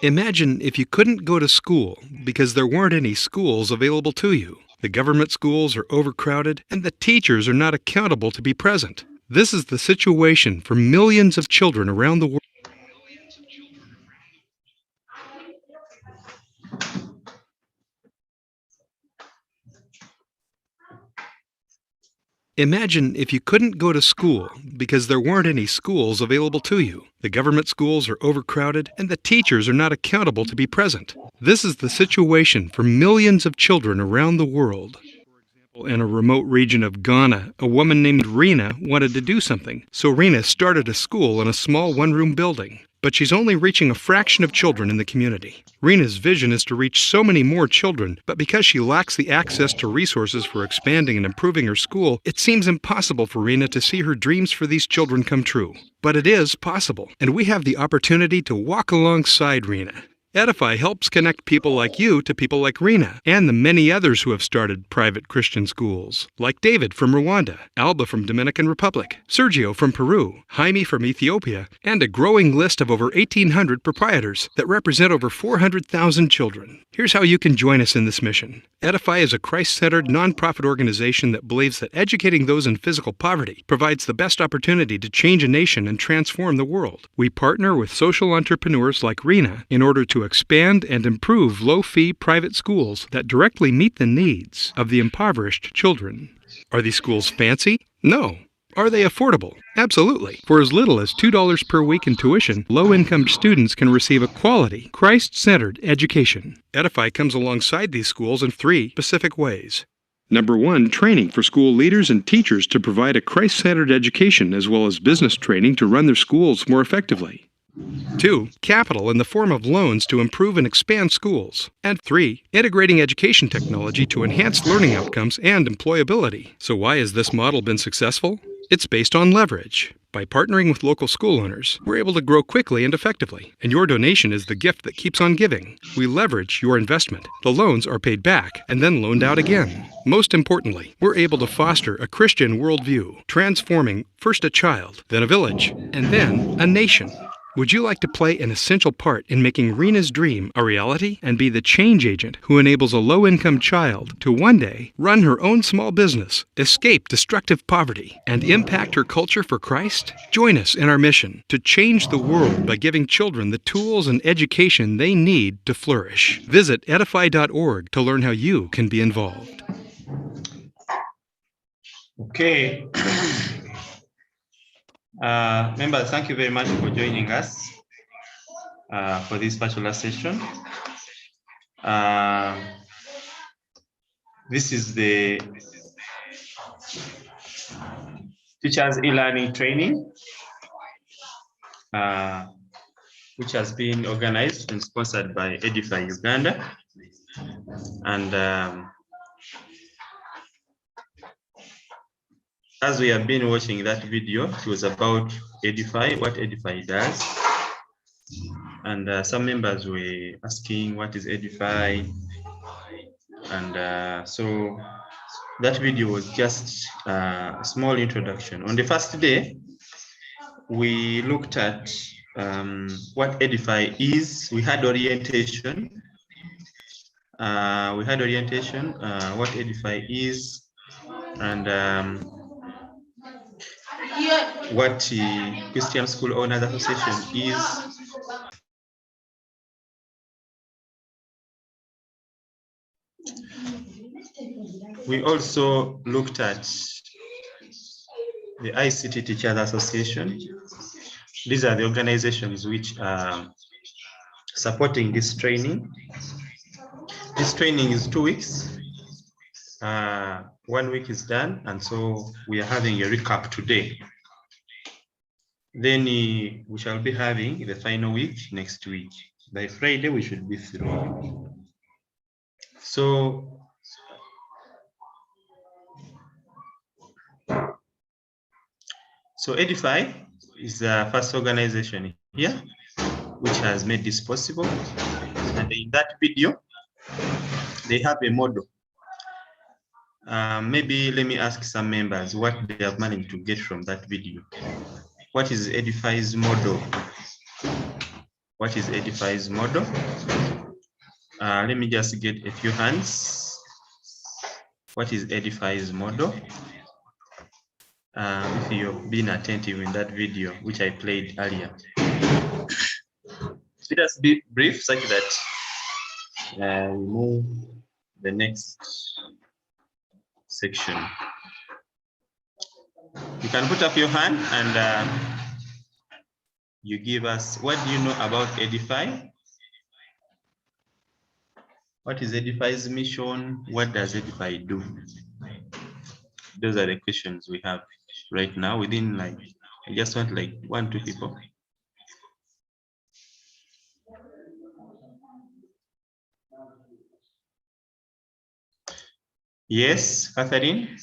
Imagine if you couldn't go to school because there weren't any schools available to you. The government schools are overcrowded and the teachers are not accountable to be present. This is the situation for millions of children around the world. Imagine if you couldn't go to school because there weren't any schools available to you. The government schools are overcrowded and the teachers are not accountable to be present. This is the situation for millions of children around the world. In a remote region of Ghana, a woman named Rena wanted to do something, so Rena started a school in a small one-room building. But she's only reaching a fraction of children in the community. Rena's vision is to reach so many more children, but because she lacks the access to resources for expanding and improving her school, it seems impossible for Rena to see her dreams for these children come true. But it is possible, and we have the opportunity to walk alongside Rena. Edify helps connect people like you to people like Rena and the many others who have started private Christian schools, like David from Rwanda, Alba from Dominican Republic, Sergio from Peru, Jaime from Ethiopia, and a growing list of over 1,800 proprietors that represent over 400,000 children. Here's how you can join us in this mission. Edify is a Christ-centered, nonprofit organization that believes that educating those in physical poverty provides the best opportunity to change a nation and transform the world. We partner with social entrepreneurs like Rena in order to expand and improve low-fee private schools that directly meet the needs of the impoverished children. Are these schools fancy? No. Are they affordable? Absolutely. For as little as $2 per week in tuition, low-income students can receive a quality, Christ-centered education. Edify comes alongside these schools in 3 specific ways. Number 1, training for school leaders and teachers to provide a Christ-centered education as well as business training to run their schools more effectively. 2, capital in the form of loans to improve and expand schools. And 3, integrating education technology to enhance learning outcomes and employability. So why has this model been successful? It's based on leverage. By partnering with local school owners, we're able to grow quickly and effectively. And your donation is the gift that keeps on giving. We leverage your investment. The loans are paid back and then loaned out again. Most importantly, we're able to foster a Christian worldview, transforming first a child, then a village, and then a nation. Would you like to play an essential part in making Rena's dream a reality and be the change agent who enables a low-income child to one day run her own small business, escape destructive poverty, and impact her culture for Christ? Join us in our mission to change the world by giving children the tools and education they need to flourish. Visit edify.org to learn how you can be involved. Okay. Members, thank you very much for joining us for this particular session. This is the Teachers e-learning training, which has been organized and sponsored by Edify Uganda. And as we have been watching that video, it was about Edify, what Edify does. And some members were asking, what is Edify? And so that video was just a small introduction. On the first day, we looked at what Edify is. We had orientation. What Edify is, and what Christian School Owners Association is. We also looked at the ICT Teachers Association. These are the organizations which are supporting this training. This training is 2 weeks. 1 week is done, and so we are having a recap today. Then we shall be having the final week next week. By Friday, we should be through. So Edify is the first organization here which has made this possible. And in that video, they have a model. Maybe let me ask some members what they have managed to get from that video. What is Edify's model? what is Edify's model. Let me just get a few hands. What is Edify's model? If you've been attentive in that video, which I played earlier. Let us be brief such that we move the next section. You can put up your hand and you give us, what do you know about Edify? What is Edify's mission? What does Edify do? Those are the questions we have right now within, like, I just want like 1-2 people. Yes, Catherine?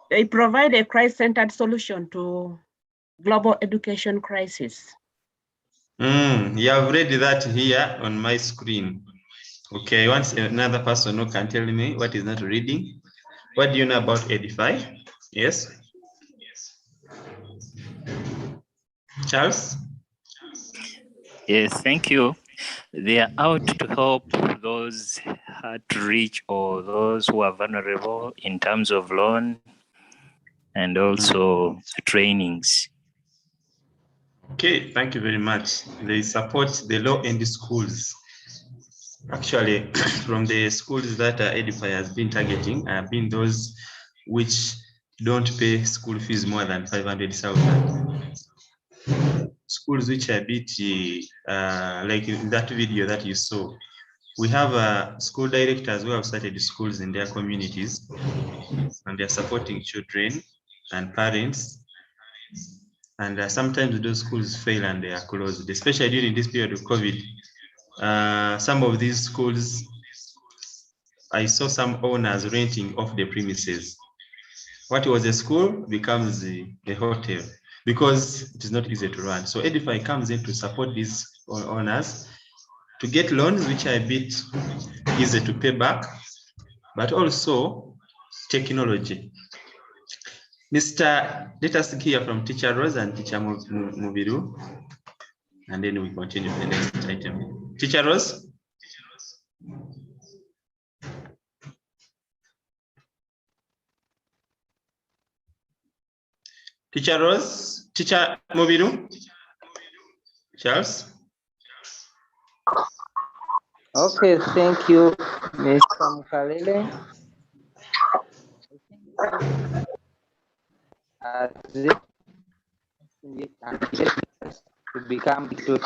They provide a Christ-centered solution to global education crisis. You have read that here on my screen. Okay, once another person who can tell me what is not reading. What do you know about Edify? Yes. Charles? Yes, thank you. They are out to help those hard to reach or those who are vulnerable in terms of loan and also trainings. Okay, thank you very much. They support the low-end schools. Actually, from the schools that Edify has been targeting, have been those which don't pay school fees more than 500,000. Schools which are a bit like in that video that you saw. We have school directors who have started schools in their communities, and they're supporting children and parents. And sometimes those schools fail and they are closed, especially during this period of COVID. Some of these schools, I saw some owners renting off the premises. What was a school becomes a hotel because it is not easy to run. So Edify comes in to support these owners to get loans which are a bit easy to pay back, but also technology. Let us hear from Teacher Rose and Teacher Mubiru, and then we continue to the next item. Teacher Rose? Teacher Rose? Teacher Mubiru? Charles? Okay, thank you, Mr. Mkalele. To become teachers.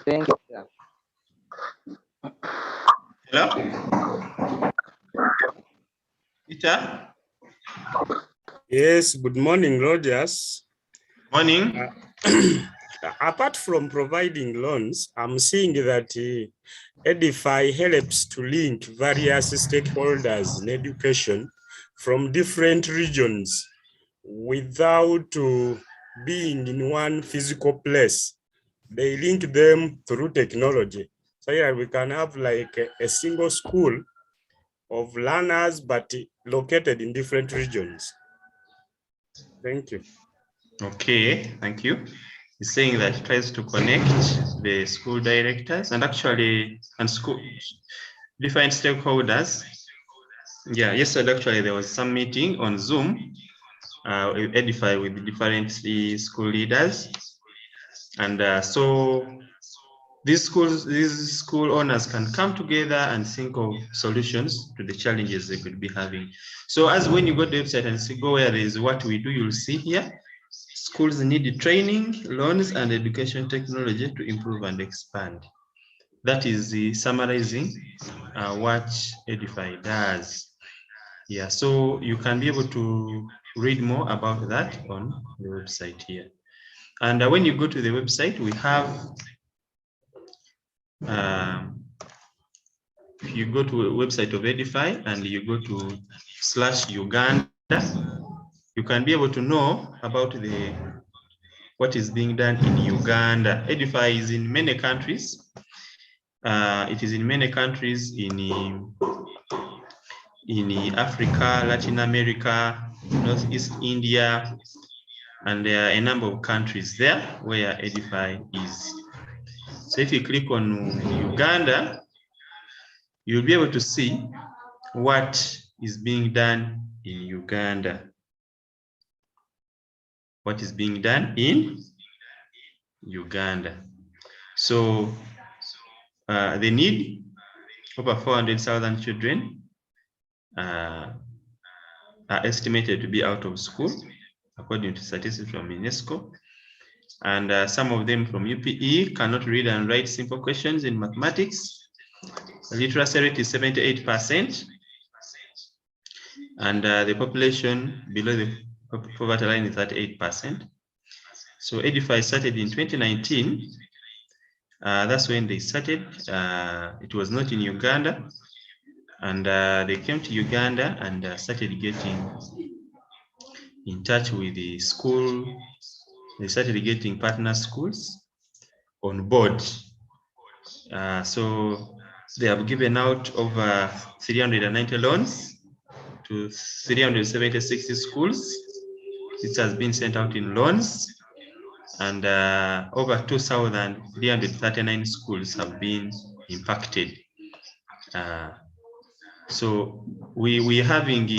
Thank you, sir. Hello? Teacher? Yes, good morning, Rogers. Morning. Apart from providing loans, I'm seeing that Edify helps to link various stakeholders in education from different regions without being in one physical place. They link them through technology. So here we can have like a single school of learners, but located in different regions. Thank you. Okay, thank you. He's saying that he tries to connect the school directors and school different stakeholders. Yeah, yesterday actually there was some meeting on Zoom, Edify with different school leaders, and so these school owners can come together and think of solutions to the challenges they could be having. So as when you go to the website and go where there is what we do, you'll see here, schools need training, loans, and education technology to improve and expand. That is summarizing what Edify does. Yeah, so you can be able to read more about that on the website here. And when you go to the website, we have, if you go to a website of Edify and you go to /Uganda, you can be able to know about what is being done in Uganda. Edify is in many countries. It is in many countries in Africa, Latin America, Northeast India, and there are a number of countries there where Edify is. So if you click on Uganda, you'll be able to see what is being done in Uganda. What is being done in Uganda. So they need over 400,000 children are estimated to be out of school, according to statistics from UNESCO. And some of them from UPE cannot read and write simple questions in mathematics. The literacy rate is 78%. And the population below the poverty line is 38%. So Edify started in 2019. That's when they started. It was not in Uganda. And they came to Uganda and started getting in touch with the school. They started getting partner schools on board. So they have given out over 390 loans to 376 schools. This has been sent out in loans, and over 2,339 schools have been impacted. So we are having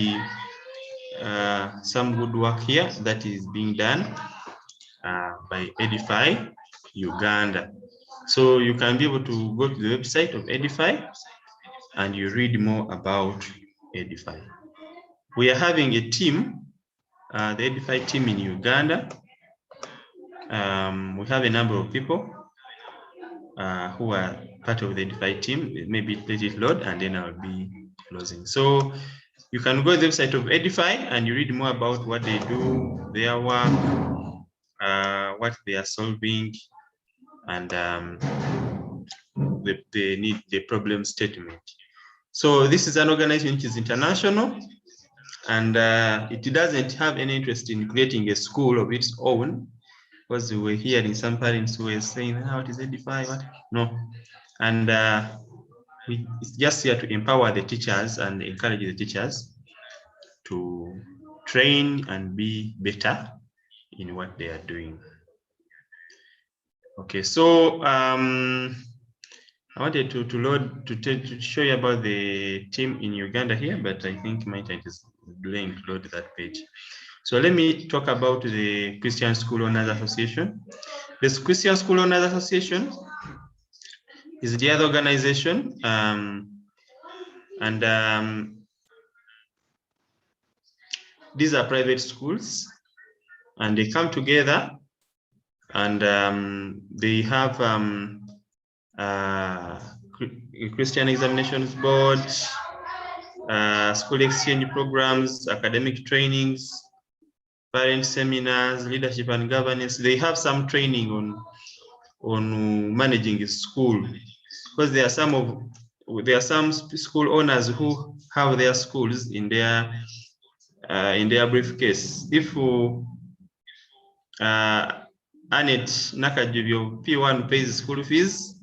some good work here that is being done by Edify Uganda. So you can be able to go to the website of Edify and you read more about Edify. We are having a team, the Edify team in Uganda. We have a number of people who are part of the Edify team. Maybe let it load and then I'll be closing. So you can go to the website of Edify and you read more about what they do, their work, what they are solving, and they need the problem statement. So this is an organization which is international, and it doesn't have any interest in creating a school of its own, because we were hearing some parents who were saying, "How it is Edify?" What? No, and it's just here to empower the teachers and encourage the teachers to train and be better in what they are doing. Okay, so I wanted to show you about the team in Uganda here, but I think my internet is delaying to load that page. So let me talk about the Christian School Owners Association. This Christian School Owners Association is the other organization, these are private schools, and they come together, and they have Christian Examinations Board, school exchange programs, academic trainings, parent seminars, leadership and governance. They have some training on managing a school, because there are some school owners who have their schools in their briefcase. If Annette Nakajubio P1 pays school fees,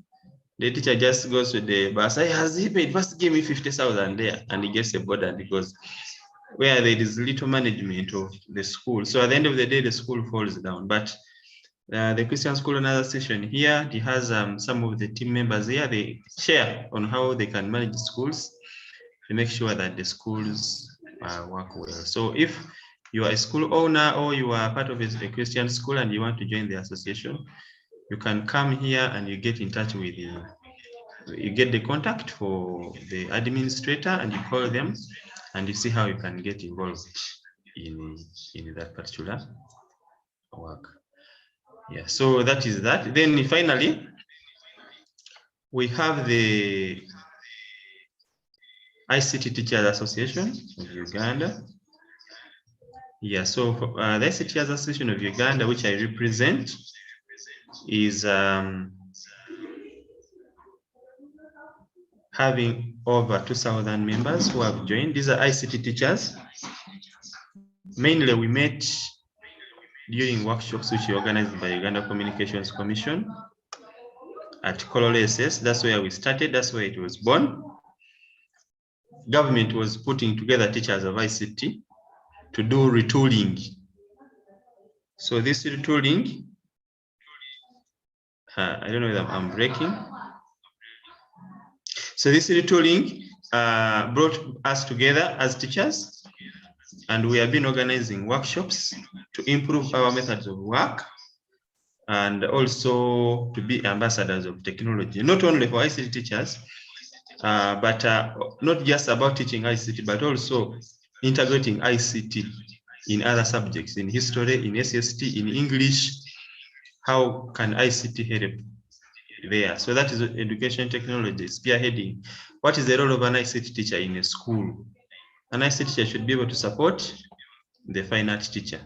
the teacher just goes to the bus. Has he paid? First give me 50,000 there, and he gets a border, because where there is little management of the school. So at the end of the day, the school falls down. But the Christian School Owners Association here, it has some of the team members here. They share on how they can manage schools to make sure that the schools work well. So if you are a school owner or you are part of a Christian school and you want to join the association, you can come here and you get in touch with you get the contact for the administrator and you call them and you see how you can get involved in that particular work. Yeah, so that is that. Then finally, we have the ICT Teachers Association of Uganda. Yeah, so the ICT Association of Uganda, which I represent, is having over 2,000 members who have joined. These are ICT teachers. Mainly we met during workshops which were organized by Uganda Communications Commission at Kololo SS. That's where we started, that's where it was born. Government was putting together teachers of ICT, to do retooling. So this retooling, I don't know if I'm breaking. So this retooling brought us together as teachers, and we have been organizing workshops to improve our methods of work and also to be ambassadors of technology, not only for ICT teachers, but not just about teaching ICT, but also integrating ICT in other subjects, in history, in SST, in English. How can ICT help there? So that is education technology, spearheading. What is the role of an ICT teacher in a school? An ICT teacher should be able to support the fine art teacher.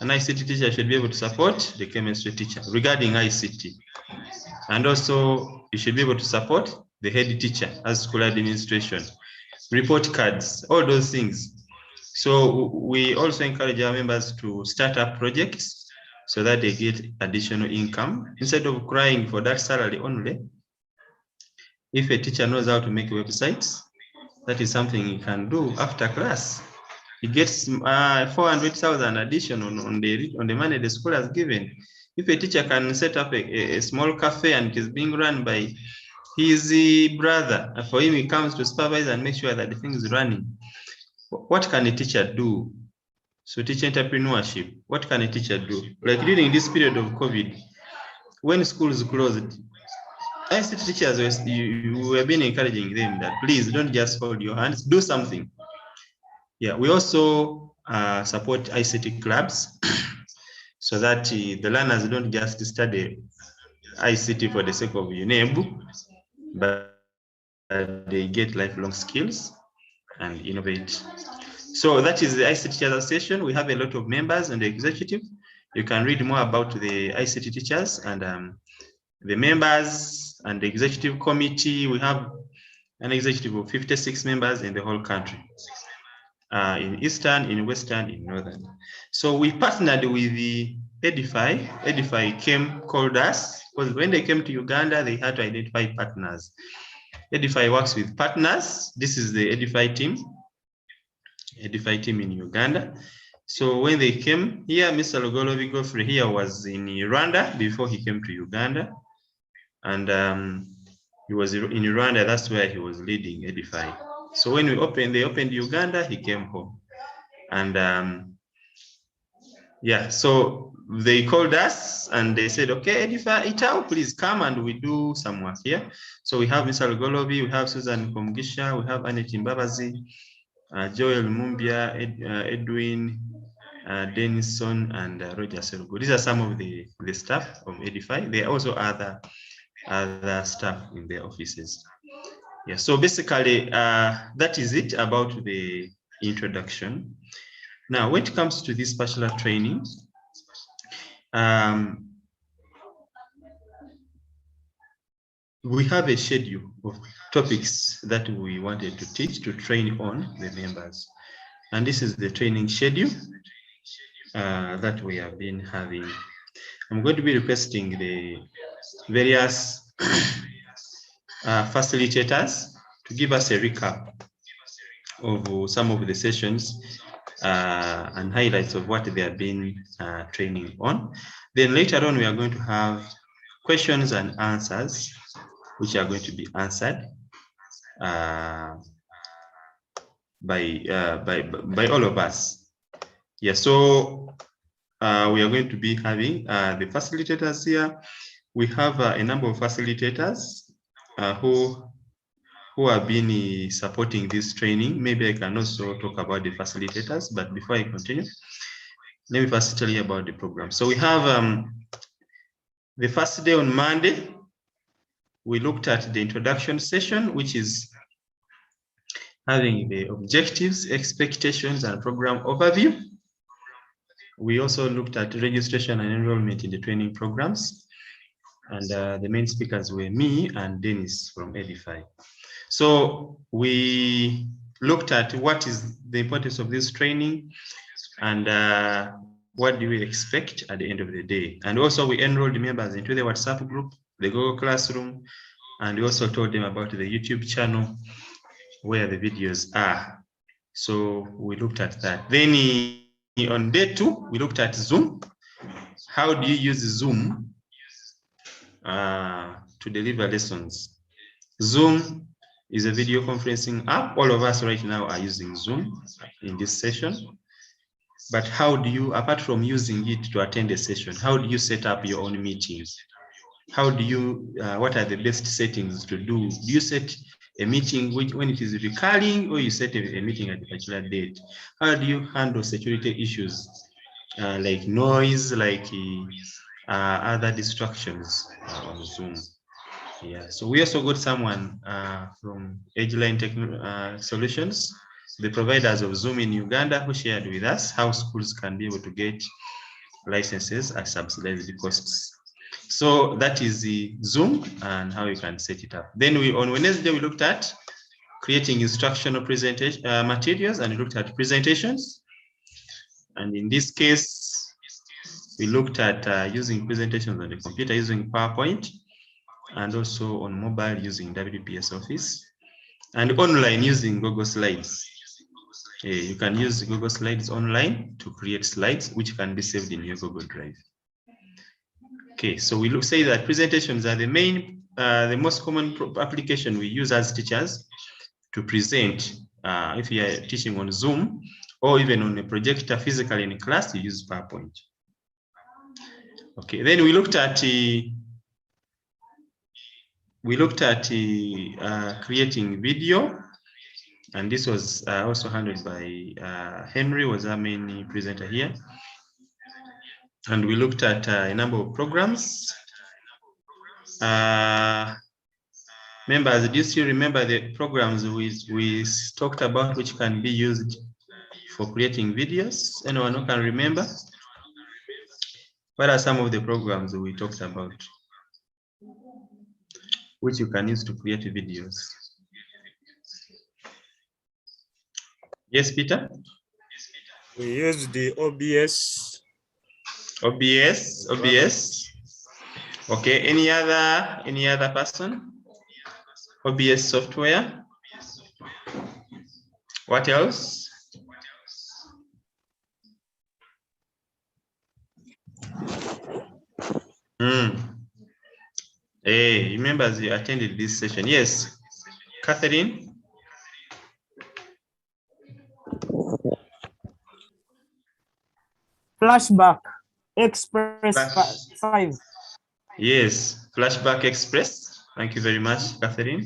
An ICT teacher should be able to support the chemistry teacher regarding ICT. And also, you should be able to support the head teacher as school administration, report cards, all those things. So we also encourage our members to start up projects so that they get additional income. Instead of crying for that salary only, if a teacher knows how to make websites, that is something he can do after class. He gets 400,000 addition on the money the school has given. If a teacher can set up a small cafe and it is being run by his brother, for him he comes to supervise and make sure that the thing is running. What can a teacher do? So teacher entrepreneurship, what can a teacher do? Like during this period of COVID, when schools closed, ICT teachers, you have been encouraging them that please don't just hold your hands, do something. Yeah, we also support ICT clubs so that the learners don't just study ICT for the sake of UNEB, but they get lifelong skills and innovate. So that is the ICT Teachers Association. We have a lot of members and the executive. You can read more about the ICT teachers and the members and the executive committee. We have an executive of 56 members in the whole country, in Eastern, in Western, in Northern. So we partnered with the Edify. Edify called us, because when they came to Uganda, they had to identify partners. Edify works with partners. This is the Edify team in Uganda. So when they came here, Mr. Lugolobi Godfrey here was in Rwanda before he came to Uganda. And he was in Rwanda, that's where he was leading Edify. So when they opened Uganda, he came home. And yeah, so they called us and they said, okay, Edify Itau, please come and we do some work here. So we have Mr. Lugolobi, we have Susan Komgisha, we have Annette Mbabazi, Joel Mumbia, Edwin, Denison, and Roger Serugo. These are some of the staff of Edify. There are also other staff in their offices. Yeah, so basically, that is it about the introduction. Now, when it comes to this bachelor training, we have a schedule of topics that we wanted to teach, to train on the members. And this is the training schedule that we have been having. I'm going to be requesting the various facilitators to give us a recap of some of the sessions and highlights of what they have been training on. Then later on, we are going to have questions and answers, which are going to be answered by all of us. Yeah, so we are going to be having the facilitators here. We have a number of facilitators who have been supporting this training. Maybe I can also talk about the facilitators, but before I continue, let me first tell you about the program. So we have the first day on Monday, we looked at the introduction session, which is having the objectives, expectations, and program overview. We also looked at registration and enrollment in the training programs. And the main speakers were me and Dennis from Edify. So we looked at what is the importance of this training and what do we expect at the end of the day. And also we enrolled members into the WhatsApp group, the Google Classroom, and we also told them about the YouTube channel where the videos are. So we looked at that. Then on day 2, we looked at Zoom. How do you use Zoom to deliver lessons? Zoom is a video conferencing app. All of us right now are using Zoom in this session. But how do you, apart from using it to attend a session, how do you set up your own meetings? How do you, what are the best settings to do? Do you set a meeting when it is recurring, or you set a meeting at a particular date? How do you handle security issues like noise, like other distractions on Zoom? Yeah, so we also got someone from Edify Solutions, the providers of Zoom in Uganda, who shared with us how schools can be able to get licenses at subsidized costs. So that is the Zoom and how you can set it up. Then on Wednesday, we looked at creating instructional presentation materials, and we looked at presentations. And in this case, we looked at using presentations on the computer using PowerPoint, and also on mobile using WPS Office, and online using Google Slides. You can use Google Slides online to create slides, which can be saved in your Google Drive. Okay, so we say that presentations are the most common application we use as teachers to present. If you are teaching on Zoom or even on a projector physically in class, you use PowerPoint. Okay, then we looked at creating video, and this was also handled by Henry, was our main presenter here. And we looked at a number of programs. Members, do you still remember the programs we talked about which can be used for creating videos? Anyone who can remember? What are some of the programs we talked about which you can use to create videos? Yes, Peter? We use the OBS. OBS. Okay, any other person? OBS software. What else? Hey, remember you attended this session. Yes, Catherine. Flashback Express 5. Yes, Flashback Express. Thank you very much, Catherine.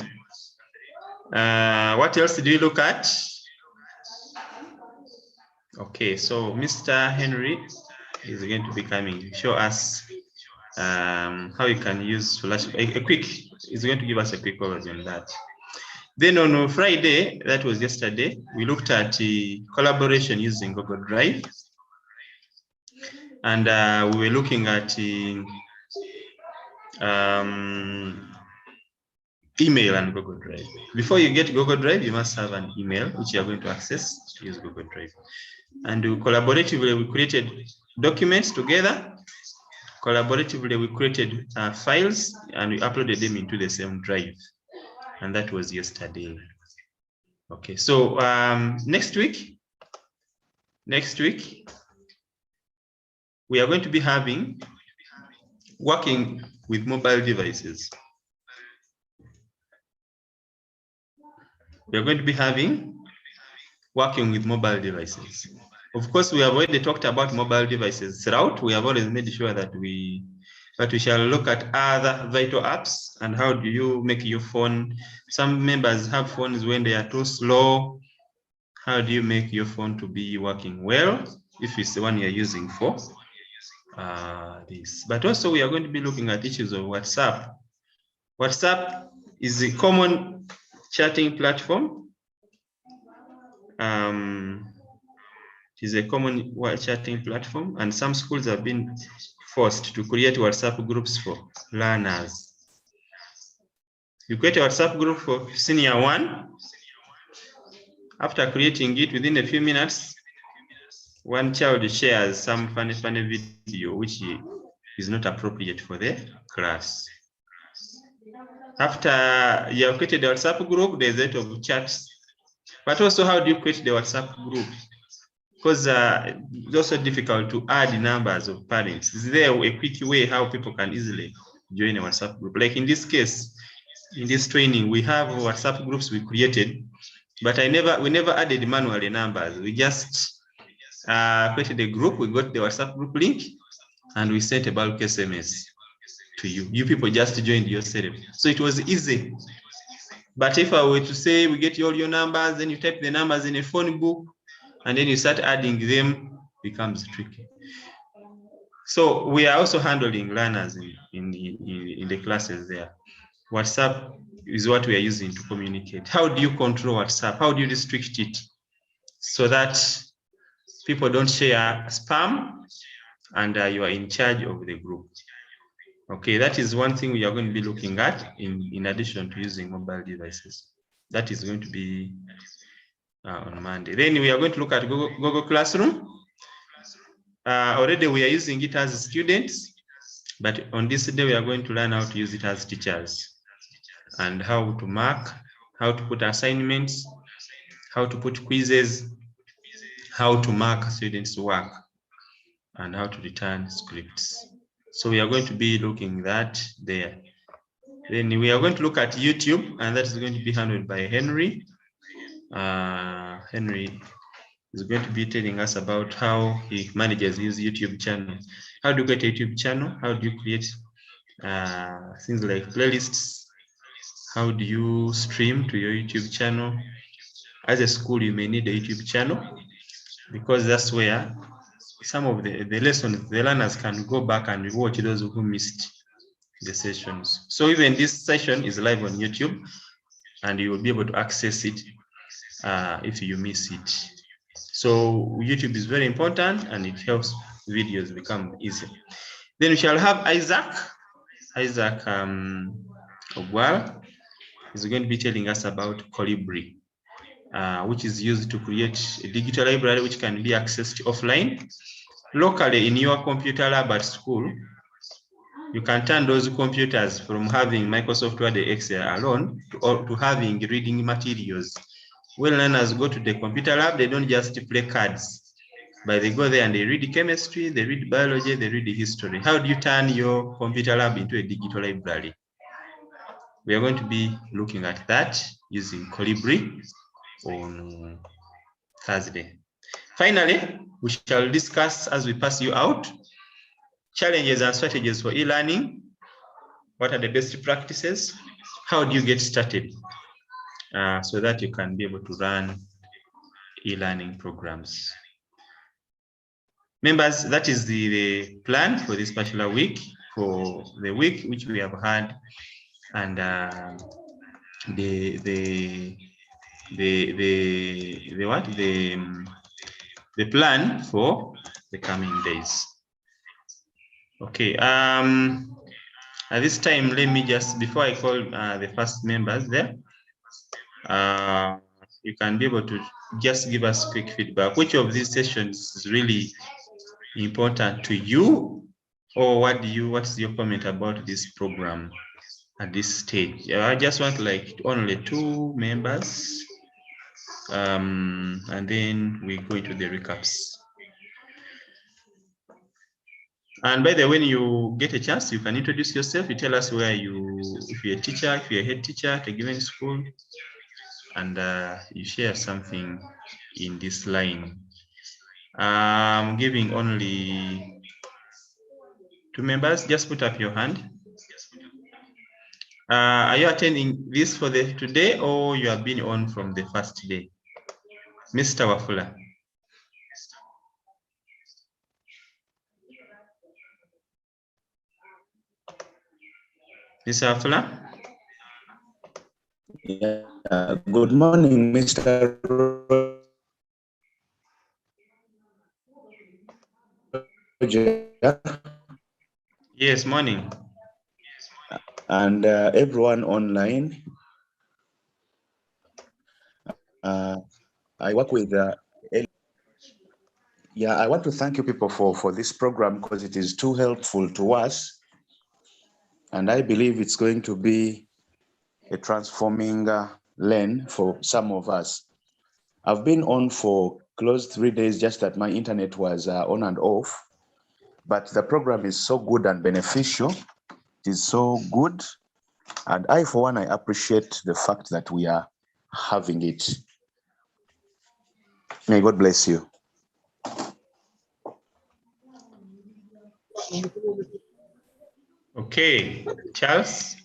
What else do you look at? Okay, so Mr. Henry is going to be coming. Show us how you can use Flashback. He's going to give us a quick overview on that. Then on Friday, that was yesterday, we looked at collaboration using Google Drive. And we were looking at email and Google Drive. Before you get Google Drive, you must have an email which you are going to access to use Google Drive. And collaboratively, we created documents together. Collaboratively, we created files and we uploaded them into the same drive. And that was yesterday. Okay, so next week, we are going to be working with mobile devices. We are going to be working with mobile devices. Of course, we have already talked about mobile devices throughout. We have always made sure that we shall look at other vital apps and how do you make your phone. Some members have phones when they are too slow. How do you make your phone to be working well if it's the one you're using for this? But also we are going to be looking at issues of WhatsApp. WhatsApp is a common chatting platform. It is a common chatting platform, and some schools have been forced to create WhatsApp groups for learners. You create a WhatsApp group for Senior 1. After creating it, within a few minutes, one child shares some funny video which is not appropriate for the class. After you have created a WhatsApp group, there's a lot of chats But also, how do you create the WhatsApp group? Because it's also difficult to add numbers of parents. Is there a quick way how people can easily join a WhatsApp group? Like in this case, in this training, we have WhatsApp groups we created, but we never added manually numbers. We just created a group, we got the WhatsApp group link, and we sent a bulk SMS to you. You people just joined yourself. So it was easy. But if I were to say we get all your numbers, then you type the numbers in a phone book, and then you start adding them, becomes tricky. So we are also handling learners in the classes there. WhatsApp is what we are using to communicate. How do you control WhatsApp? How do you restrict it so that people don't share spam and you are in charge of the group? Okay, that is one thing we are going to be looking at in addition to using mobile devices. That is going to be on Monday. Then we are going to look at Google Classroom. Already we are using it as students, but on this day we are going to learn how to use it as teachers and how to mark, how to put assignments, how to put quizzes, how to mark students' work, and how to return scripts. So we are going to be looking at that there. Then we are going to look at YouTube, and that is going to be handled by Henry. Henry is going to be telling us about how he manages his YouTube channel. How do you create a YouTube channel? How do you create things like playlists? How do you stream to your YouTube channel? As a school, you may need a YouTube channel because that's where some of the lessons, the learners can go back and watch those who missed the sessions. So even this session is live on YouTube and you will be able to access it if you miss it. So YouTube is very important and it helps videos become easy. Then we shall have Isaac Ogwal is going to be telling us about Colibri, which is used to create a digital library which can be accessed offline. Locally in your computer lab at school, you can turn those computers from having Microsoft Word and Excel alone to having reading materials. When learners go to the computer lab, they don't just play cards, but they go there and they read chemistry, they read biology, they read history. How do you turn your computer lab into a digital library? We are going to be looking at that using Colibri on Thursday. Finally, we shall discuss as we pass you out challenges and strategies for e-learning. What are the best practices? How do you get started so that you can be able to run e-learning programs? Members, that is the plan for this particular week, for the week which we have had, and the plan for the coming days. Okay, at this time, let me just, before I call the first members there, you can be able to just give us quick feedback. Which of these sessions is really important to you, or what's your comment about this program at this stage? I just want like only 2 members, and then we go into the recaps. And by the way, when you get a chance, you can introduce yourself. You tell us where if you're a teacher, if you're a head teacher at a given school, and you share something in this line. I'm giving only 2 members. Just put up your hand. Are you attending this for today, or you have been on from the first day? Mr. Wafula. Mr. Wafula? Yeah. Good morning, Mr. Roger. Yes, morning. And everyone online. I work with I want to thank you people for this program because it is too helpful to us. And I believe it's going to be a transforming lane for some of us. I've been on for close 3 days, just that my internet was on and off. But the program is so good and beneficial. It is so good. And I, for one, I appreciate the fact that we are having it. May God bless you. Okay, Charles.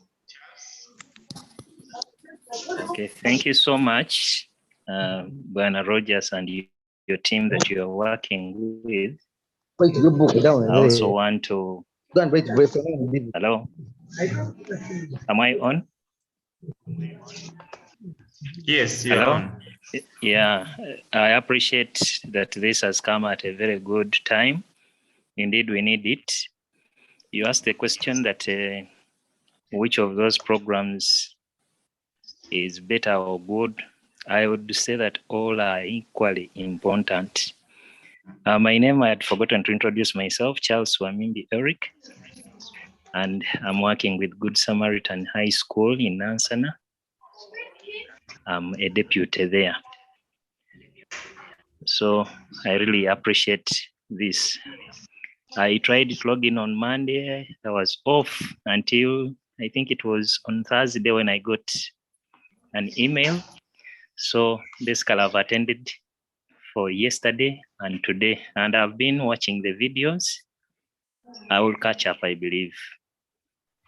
Okay, thank you so much, Bwana Rogers, and your team that you are working with. Wait, you book down. I also want to. Go and wait. Hello, am I on? Yes, you're Hello? on. Yeah, I appreciate that this has come at a very good time. Indeed, we need it. You asked the question that which of those programs is better or good. I would say that all are equally important. My name, I had forgotten to introduce myself, Charles Wamimbi Eric, and I'm working with Good Samaritan High School in Nansana. I'm a deputy there. So I really appreciate this. I tried to log in on Monday. I was off until I think it was on Thursday when I got an email. So basically I've attended for yesterday and today, and I've been watching the videos. I will catch up, I believe.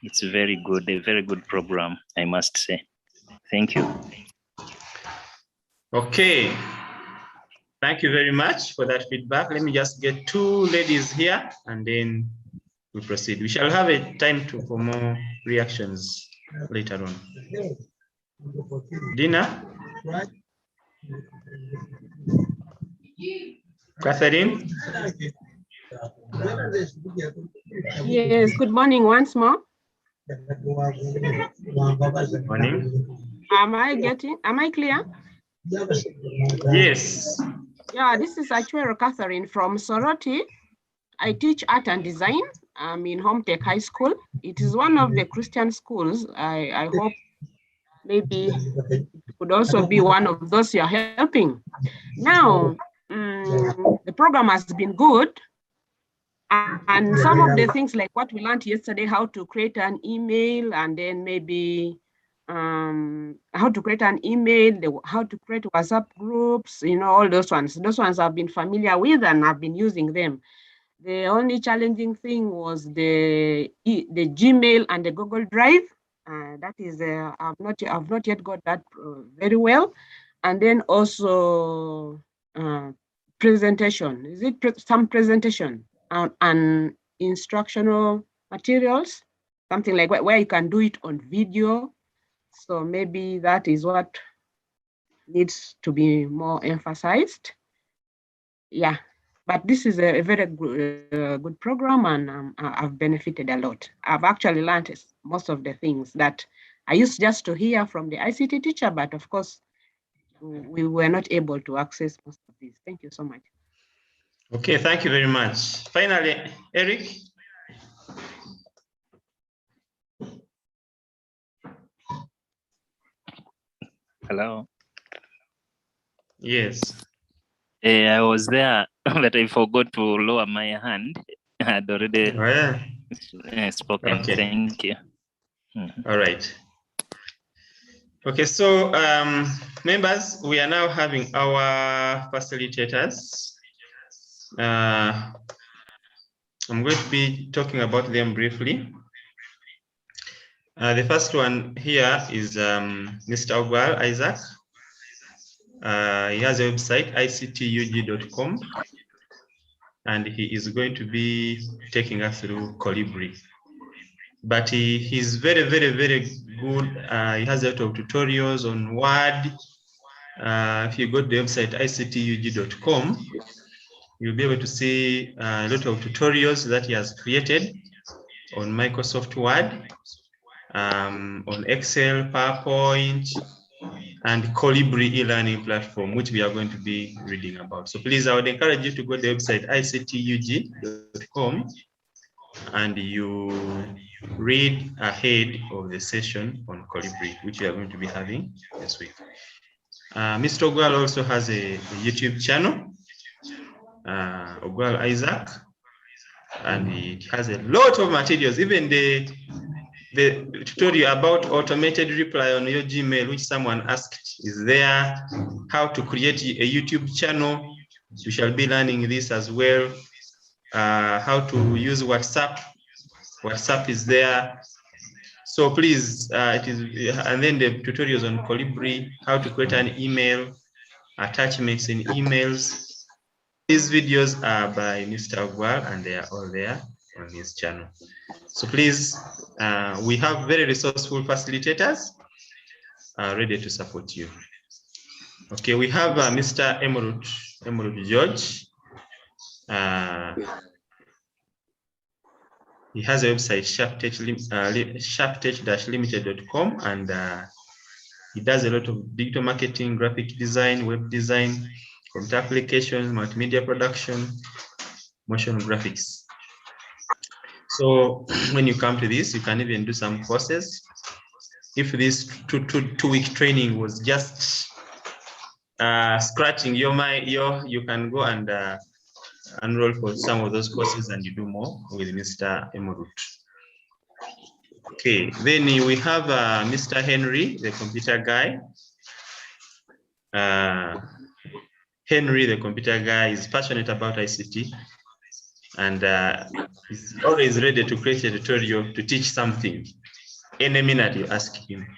It's very good, a very good program, I must say. Thank you. Okay. Thank you very much for that feedback. Let me just get two ladies here and then we proceed. We shall have a time for more reactions later on. Dina? Catherine? Yes, good morning once more. Morning. Am I clear? Yes. Yeah, this is Achwero Catherine from Soroti. I teach art and design. I'm in Home Tech High School. It is one of the Christian schools. I hope maybe it could also be one of those you're helping. Now, the program has been good. And some of the things like what we learned yesterday, how to create an email, and then maybe how to create an email, how to create WhatsApp groups, all those ones. Those ones I've been familiar with and I've been using them. The only challenging thing was the Gmail and the Google Drive. That is, I've not yet got that very well. And then also presentation. Is it some presentation and instructional materials? Something like where you can do it on video. So maybe that is what needs to be more emphasized. Yeah. But this is a very good program, and I've benefited a lot. I've actually learned most of the things that I used just to hear from the ICT teacher, but of course, we were not able to access most of these. Thank you so much. Okay, thank you very much. Finally, Eric. Hello. Yes. I was there, but I forgot to lower my hand. I had already spoken. Okay. Thank you. All right. Okay, so members, we are now having our facilitators. I'm going to be talking about them briefly. The first one here is Mr. Ogwal Isaac. He has a website, ictug.com, and he is going to be taking us through Colibri. But he's very, very, very good. He has a lot of tutorials on Word. If you go to the website, ictug.com, you'll be able to see a lot of tutorials that he has created on Microsoft Word, on Excel, PowerPoint, and Colibri e-learning platform, which we are going to be reading about. So please, I would encourage you to go to the website ictug.com and you read ahead of the session on Colibri, which we are going to be having this week. Mr. Ogwal also has a YouTube channel, Ogwal Isaac, and it has a lot of materials. Even the tutorial about automated reply on your Gmail, which someone asked, is there. How to create a YouTube channel, we shall be learning this as well. How to use WhatsApp. WhatsApp is there. So please, it is, and then the tutorials on Colibri, how to create an email, attachments in emails. These videos are by Mr. Ogwal, and they are all there on his channel. So please, we have very resourceful facilitators ready to support you. Okay, we have Mr. Emerald George. He has a website, sharptech-limited.com, and he does a lot of digital marketing, graphic design, web design, computer applications, multimedia production, motion graphics. So when you come to this, you can even do some courses. If this two-week training was just scratching your mind, you can go and enroll for some of those courses, and you do more with Mr. Emerald. Okay, then we have Mr. Henry, the computer guy. Henry, the computer guy, is passionate about ICT, and he's always ready to create a tutorial to teach something. Any minute you ask him.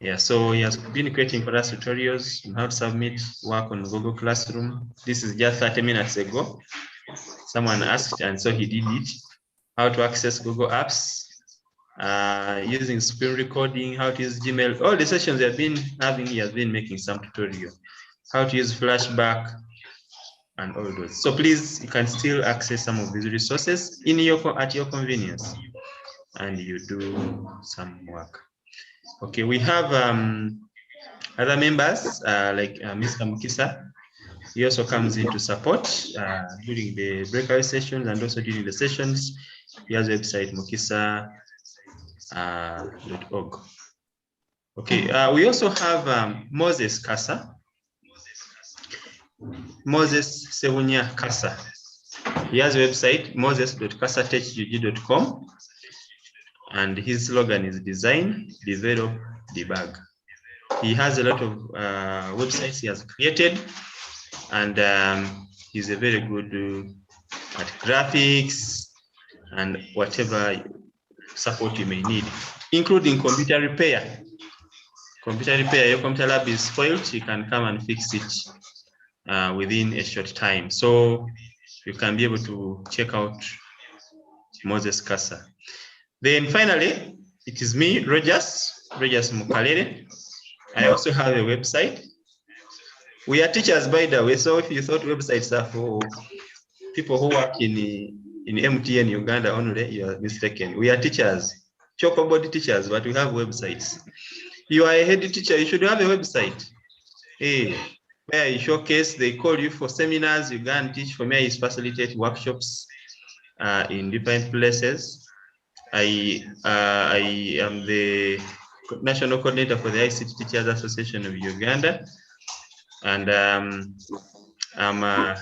Yeah, so he has been creating for us tutorials on how to submit work on Google Classroom. This is just 30 minutes ago. Someone asked, and so he did it. How to access Google Apps, using screen recording, how to use Gmail. All the sessions they have been having, he has been making some tutorial. How to use Flashback and all those. So please, you can still access some of these resources at your convenience, and you do some work. Okay, we have other members like Mr. Mukisa. He also comes in to support during the breakout sessions and also during the sessions. He has a website, mukisa.org. Okay, we also have Moses Kasa. Moses Sewunya Kasa. He has a website, moses.kasatechug.com, and his slogan is design, develop, debug. He has a lot of websites he has created, and he's a very good at graphics and whatever support you may need, including computer repair. Computer repair, your computer lab is spoiled, you can come and fix it within a short time. So you can be able to check out Moses Kasa. Then finally, it is me, Rogers Mukalere. I also have a website. We are teachers, by the way, so if you thought websites are for people who work in MTN Uganda only, you are mistaken. We are teachers, chalkboard teachers, but we have websites. You are a head teacher, you should have a website. Hey, where you showcase, they call you for seminars, you go and teach. For me, I facilitate workshops in different places. I am the national coordinator for the ICT Teachers Association of Uganda, and I'm a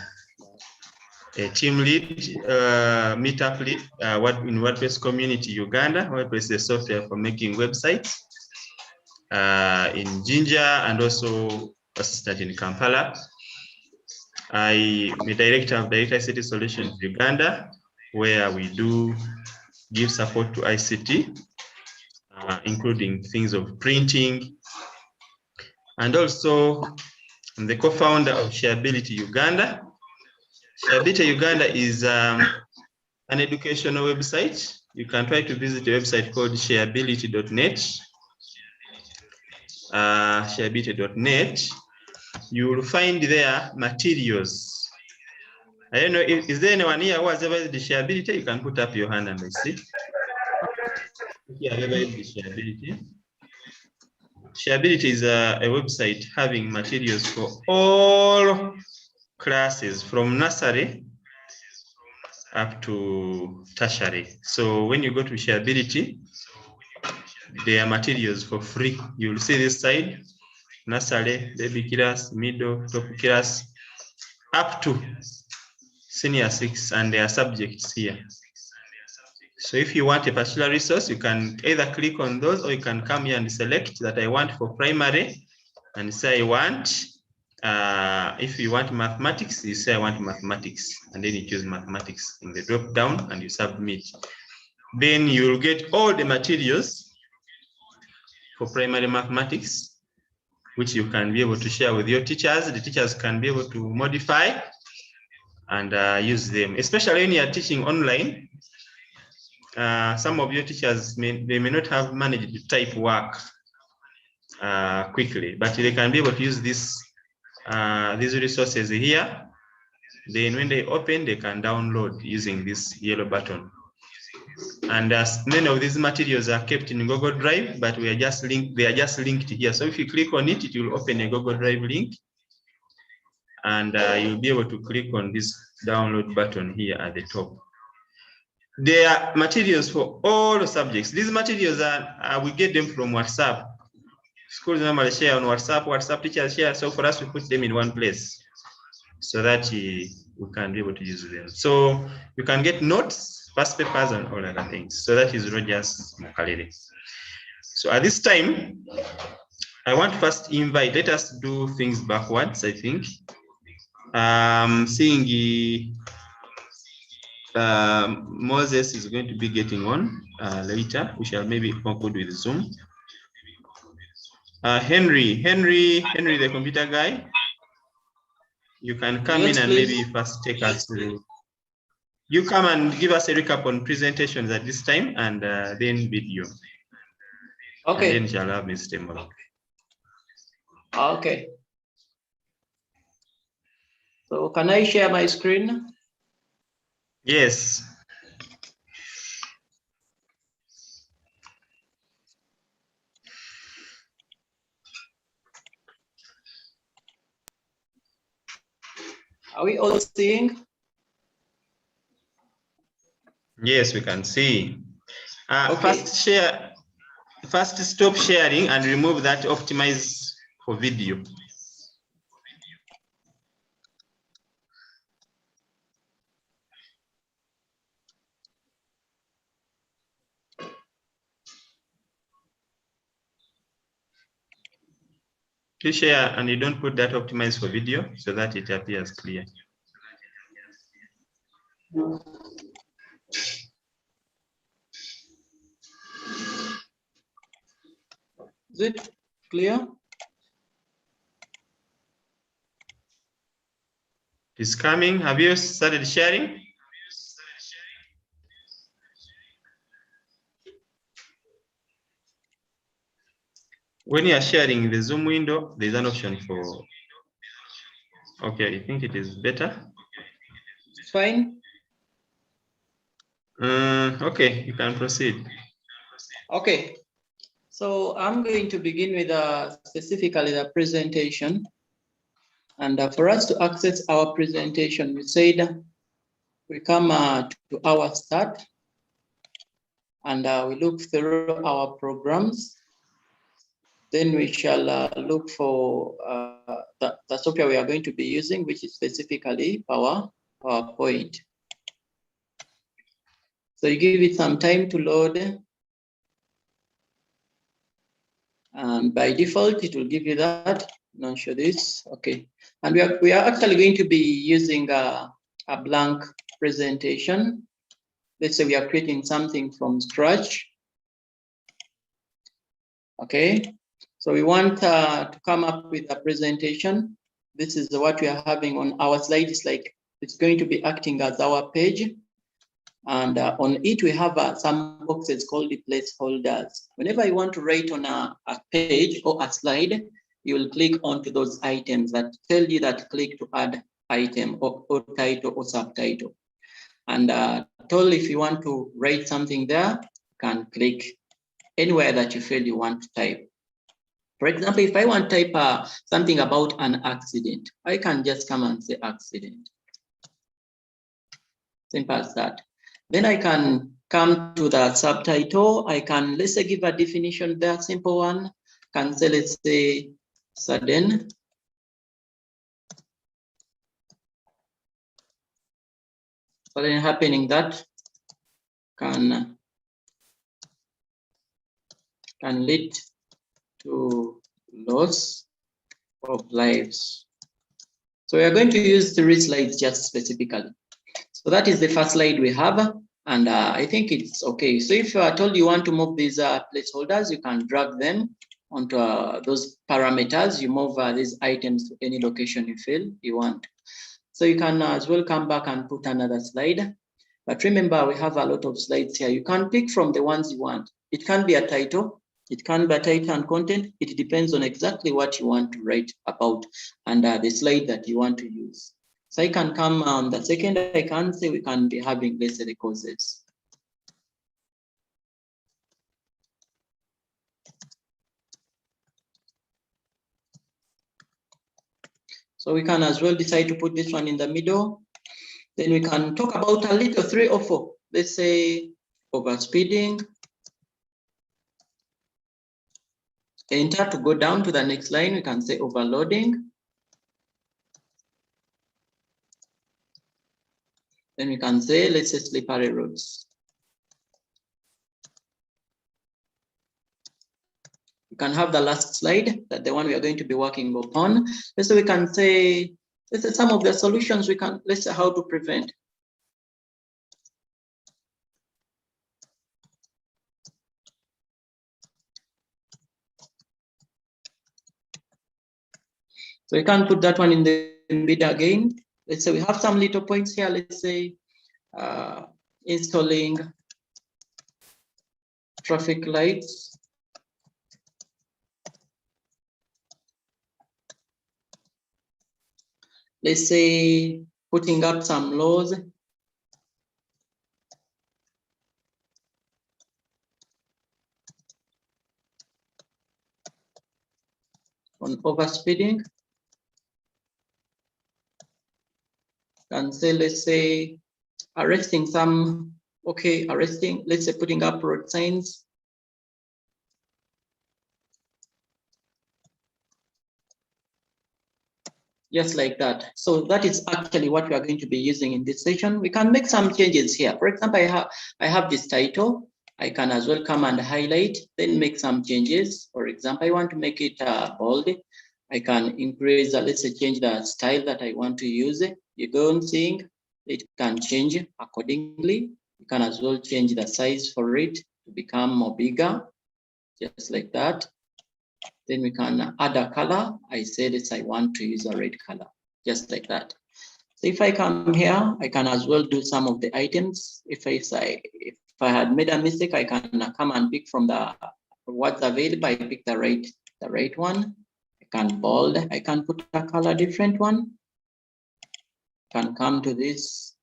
team lead, meetup lead in WordPress Community Uganda. WordPress is a software for making websites in Jinja, and also assistant in Kampala. I'm a director of Direct ICT Solutions Uganda, where we do give support to ICT, including things of printing. And also, I'm the co-founder of Shareability Uganda. Shareability Uganda is an educational website. You can try to visit a website called shareability.net. Shareability.net. You will find there materials. I don't know, is there anyone here who has ever used the Shareability? You can put up your hand and I see. Yeah, ever used the Shareability? Shareability is a website having materials for all classes from nursery up to tertiary. So when you go to Shareability, there are materials for free. You'll see this side. nursery, baby class, middle, top class, up to senior 6, and there are subjects here. So if you want a particular resource, you can either click on those, or you can come here and select that I want for primary, and say I want, if you want mathematics, you say I want mathematics, and then you choose mathematics in the drop down and you submit. Then you will get all the materials for primary mathematics, which you can be able to share with your teachers. The teachers can be able to modify and use them, especially when you are teaching online. Some of your teachers may not have managed to type work quickly, but they can be able to use these resources here. Then when they open, they can download using this yellow button. And many of these materials are kept in Google Drive, but they are just linked here. So if you click on it, it will open a Google Drive link, and you'll be able to click on this download button here at the top. There are materials for all the subjects. These materials we get them from WhatsApp. Schools normally share on WhatsApp teachers share. So for us, we put them in one place so that we can be able to use them. So you can get notes, past papers, and all other things. So that is Rogers Mukalere. So at this time, I want to first invite, let us do things backwards, I think. Seeing Moses is going to be getting on later. We shall maybe conclude with Zoom. Henry, the computer guy, you can come in and maybe first take us through. You come and give us a recap on presentations at this time, and then video. Okay. And then shall have Mr. Molo. Okay. So can I share my screen? Yes. Are we all seeing? Yes, we can see. Okay. First stop sharing and remove that optimize for video. Please share, and you don't put that optimize for video so that it appears clear. Is it clear? It's coming. Have you started sharing? When you are sharing the Zoom window, there's an option for. Okay, I think it is better. It's fine. Okay, you can proceed. Okay. So I'm going to begin with specifically the presentation. And for us to access our presentation, we said we come to our start, and we look through our programs. Then we shall look for the software we are going to be using, which is specifically PowerPoint. So you give it some time to load. And by default, it will give you that. Not sure this. Okay. And we are actually going to be using a blank presentation. Let's say we are creating something from scratch. Okay. So we want to come up with a presentation. This is what we are having on our slide. It's like it's going to be acting as our page. And on it, we have some boxes called the placeholders. Whenever you want to write on a page or a slide, you will click onto those items that tell you that click to add item or title or subtitle. And told if you want to write something there, you can click anywhere that you feel you want to type. For example, if I want to type something about an accident, I can just come and say accident. Simple as that. Then I can come to the subtitle. I can, let's say, give a definition there, simple one. Can say, let's say, sudden happening that can lead to loss of lives. So we are going to use 3 slides just specifically. So that is the first slide we have, and I think it's okay. So if you are told you want to move these placeholders, you can drag them onto those parameters. You move these items to any location you feel you want. So you can as well come back and put another slide. But remember, we have a lot of slides here. You can pick from the ones you want. It can be a title. It can be a title and content. It depends on exactly what you want to write about and the slide that you want to use. So I can come on the second, I can say we can be having, let's say, the causes. So we can as well decide to put this one in the middle. Then we can talk about a little 3 or 4. Let's say overspeeding. Enter to go down to the next line. We can say overloading. Then we can say, let's say slippery roads. You can have the last slide, that the one we are going to be working upon. Let's say we can say, let's say some of the solutions we can, let's say how to prevent. So you can put that one in the mid again. Let's say we have some little points here. Let's say installing traffic lights. Let's say putting up some laws. On overspeeding. And say, let's say arresting some, okay, arresting, let's say putting up road signs. Just like that. So that is actually what we are going to be using in this session. We can make some changes here. For example, I have this title. I can as well come and highlight, then make some changes. For example, I want to make it bold. I can increase, let's say change the style that I want to use. You go on seeing, it can change accordingly. You can as well change the size for it to become more bigger, just like that. Then we can add a color. I said I want to use a red color, just like that. So if I come here, I can as well do some of the items. If I had made a mistake, I can come and pick from the what's available. I pick the right one. I can bold. I can put a color different one. I can come to this.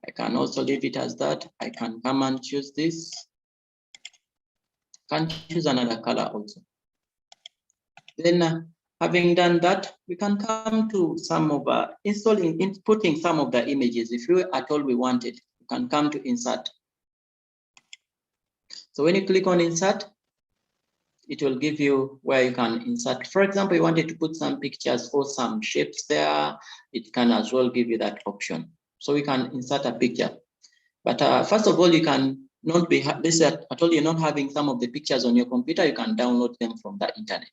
I can also leave it as that. I can come and choose this. I can choose another color also. Then having done that, we can come to some of inputting some of the images. If you at all we wanted, you can come to insert. So when you click on insert, it will give you where you can insert. For example, you wanted to put some pictures or some shapes there, it can as well give you that option. So we can insert a picture. But first of all, you can not be, this at all you're not having some of the pictures on your computer, you can download them from the internet.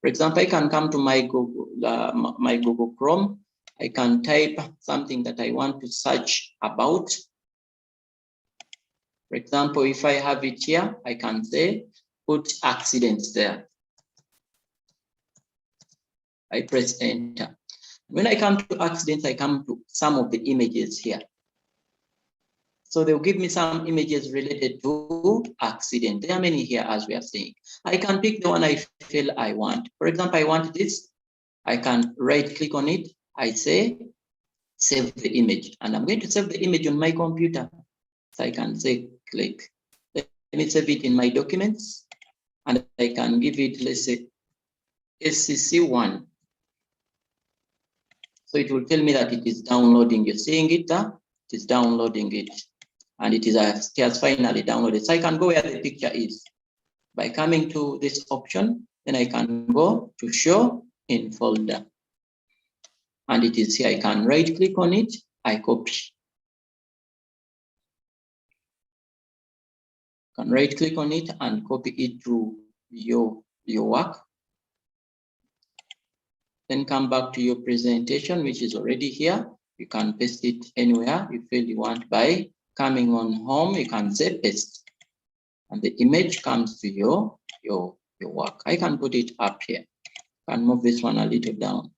For example, I can come to my Google Chrome. I can type something that I want to search about. For example, if I have it here, I can say, put accidents there. I press enter. When I come to accidents, I come to some of the images here. So they'll give me some images related to accident. There are many here, as we are saying. I can pick the one I feel I want. For example, I want this. I can right click on it. I say, save the image. And I'm going to save the image on my computer. So I can say, click. Let me save it in my documents. And I can give it, let's say, SCC1. So it will tell me that it is downloading. You're seeing it, it is downloading it. And it has finally downloaded. So I can go where the picture is. By coming to this option, then I can go to show in folder. And it is here. I can right click on it, I copy. Can right click on it and copy it to your work. Then come back to your presentation, which is already here. You can paste it anywhere you feel you want. By coming on home, you can say paste. And the image comes to your work. I can put it up here. I can move this one a little down.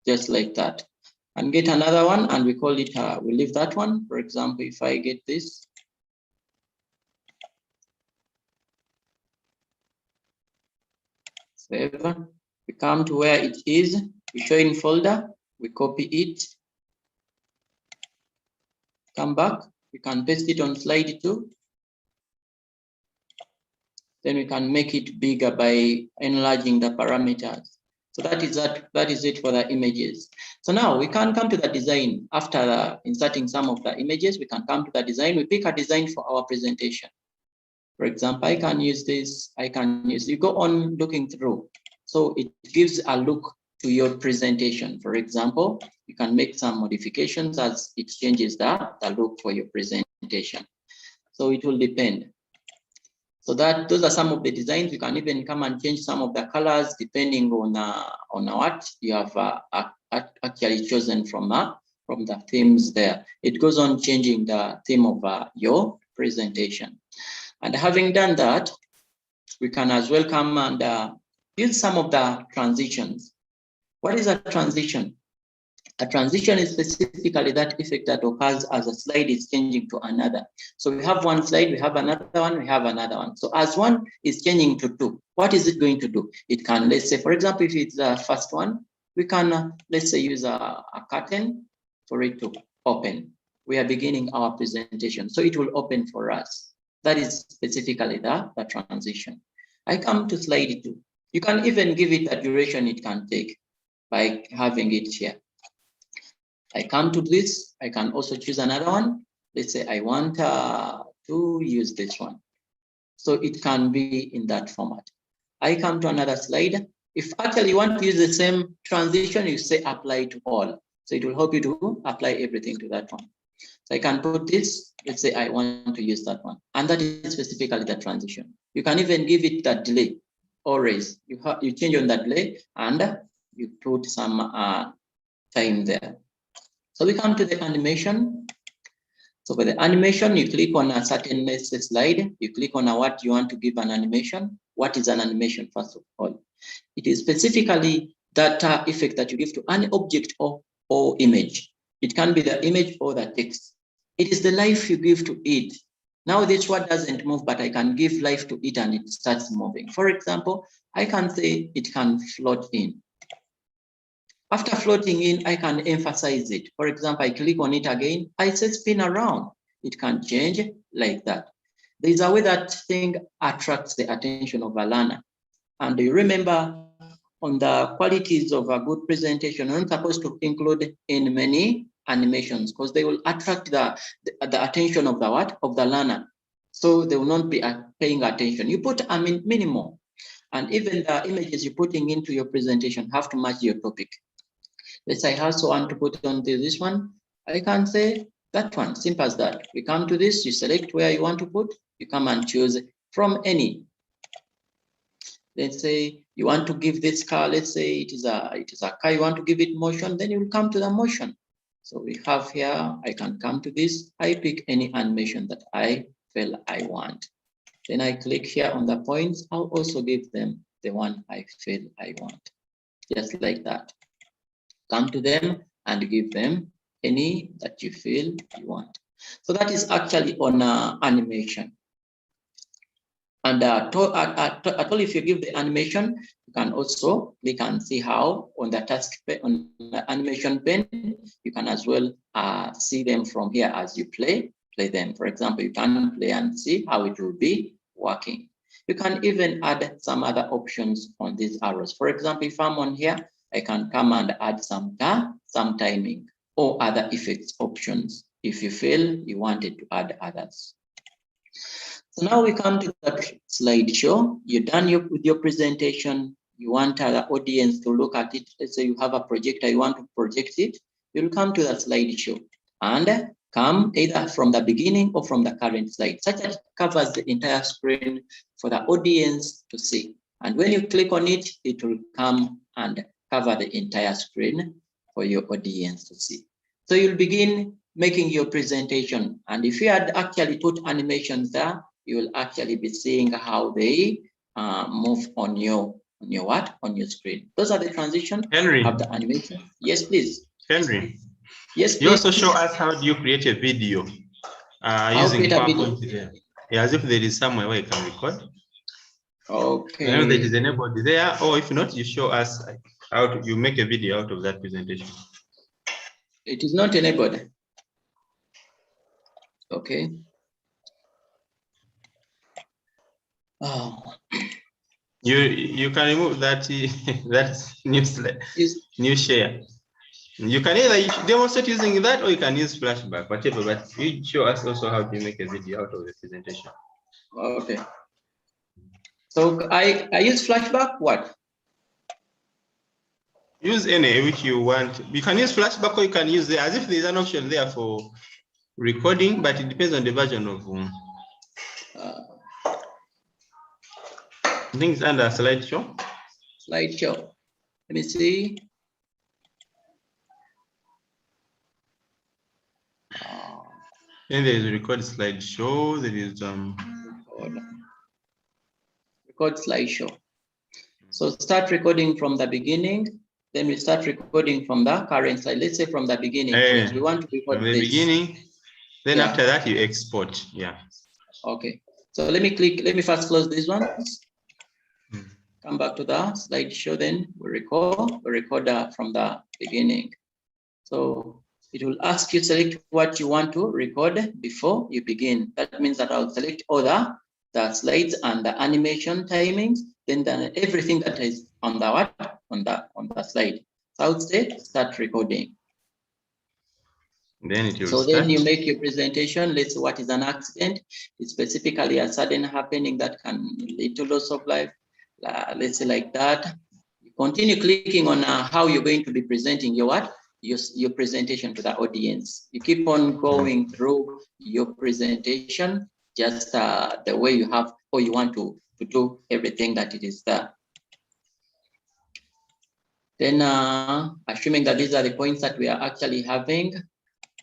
Just like that. And get another one, and we call it, we leave that one. For example, if I get this, save. We come to where it is, we show in folder, we copy it, come back, we can paste it on slide 2. Then we can make it bigger by enlarging the parameters. So that is it for the images. So now we can come to the design. After inserting some of the images, we can come to the design. We pick a design for our presentation. For example, I can use this, you go on looking through. So it gives a look to your presentation. For example, you can make some modifications as it changes the look for your presentation. So it will depend. So those are some of the designs. You can even come and change some of the colors depending on what you have actually chosen from the themes there. It goes on changing the theme of your presentation. And having done that, we can as well come and use some of the transitions. What is a transition? A transition is specifically that effect that occurs as a slide is changing to another. So we have one slide, we have another one, we have another one. So as one is changing to 2, what is it going to do? It can, let's say, for example, if it's the first one, we can, let's say, use a curtain for it to open. We are beginning our presentation, so it will open for us. That is specifically the transition. I come to slide 2. You can even give it a duration it can take by having it here. I come to this, I can also choose another one. Let's say I want to use this one. So it can be in that format. I come to another slide. If actually you want to use the same transition, you say apply to all. So it will help you to apply everything to that one. So I can put this, let's say I want to use that one. And that is specifically the transition. You can even give it that delay or raise. You change on that delay and you put some time there. So we come to the animation. So for the animation, you click on a certain slide. You click on what you want to give an animation. What is an animation, first of all? It is specifically that effect that you give to an object or image. It can be the image or the text. It is the life you give to it. Now this one doesn't move, but I can give life to it and it starts moving. For example, I can say it can float in. After floating in, I can emphasize it. For example, I click on it again, I say spin around. It can change like that. There is a way that thing attracts the attention of a learner. And you remember on the qualities of a good presentation, you're not supposed to include in many animations because they will attract the attention of the learner. So they will not be paying attention. You put minimum, and even the images you're putting into your presentation have to match your topic. Let's say I also want to put on this one. I can say that one, simple as that. We come to this, you select where you want to put, you come and choose from any. Let's say you want to give this car, let's say it is a car, you want to give it motion, then you will come to the motion. So we have here, I can come to this, I pick any animation that I feel I want. Then I click here on the points, I'll also give them the one I feel I want, just like that. Come to them and give them any that you feel you want. So that is actually on animation. And at all, if you give the animation, you can also click and see how on the task on the animation pane, you can as well see them from here as you play them. For example, you can play and see how it will be working. You can even add some other options on these arrows. For example, if I'm on here, I can come and add some timing or other effects options if you feel you wanted to add others. So now we come to that slideshow. You're done with your presentation. You want the audience to look at it. Let's say you have a projector, you want to project it. You'll come to that slideshow and come either from the beginning or from the current slide, such that it covers the entire screen for the audience to see. And when you click on it, it will come and cover the entire screen for your audience to see. So you'll begin making your presentation. And if you had actually put animations there, you will actually be seeing how they move on your screen. Those are the transitions. Henry. Of the animation. Yes, please. Henry. Yes, please. You also show us how do you create a video using PowerPoint there. Yeah, as if there is somewhere where you can record. Okay. I know that is enabled there, or if not, you show us how you make a video out of that presentation. It is not enabled. Okay. Oh. You can remove that new share. You can either demonstrate using that or you can use flashback, whatever, but you show us also how to make a video out of the presentation. Okay. So I use flashback, what? Use any which you want. You can use flashback or you can use it as if there's an option there for recording, but it depends on the version of I think it's under slideshow. Slideshow. Let me see. Then there is record slideshow. There is record slideshow. So start recording from the beginning. Then we start recording from the current slide. Let's say from the beginning. We want to record from the beginning. Then after that you export. Yeah. Okay. So let me first close these ones. Come back to the slideshow, then we record from the beginning. So it will ask you select what you want to record before you begin. That means that I'll select all the slides and the animation timings, then everything that is on the slide. So I would say start recording. Then it will so start. Then you make your presentation. Let's say what is an accident. It's specifically a sudden happening that can lead to loss of life. Let's say like that. You continue clicking on how you're going to be presenting your presentation to the audience. You keep on going through your presentation, just the way you have or you want to do everything that it is there. Then assuming that these are the points that we are actually having,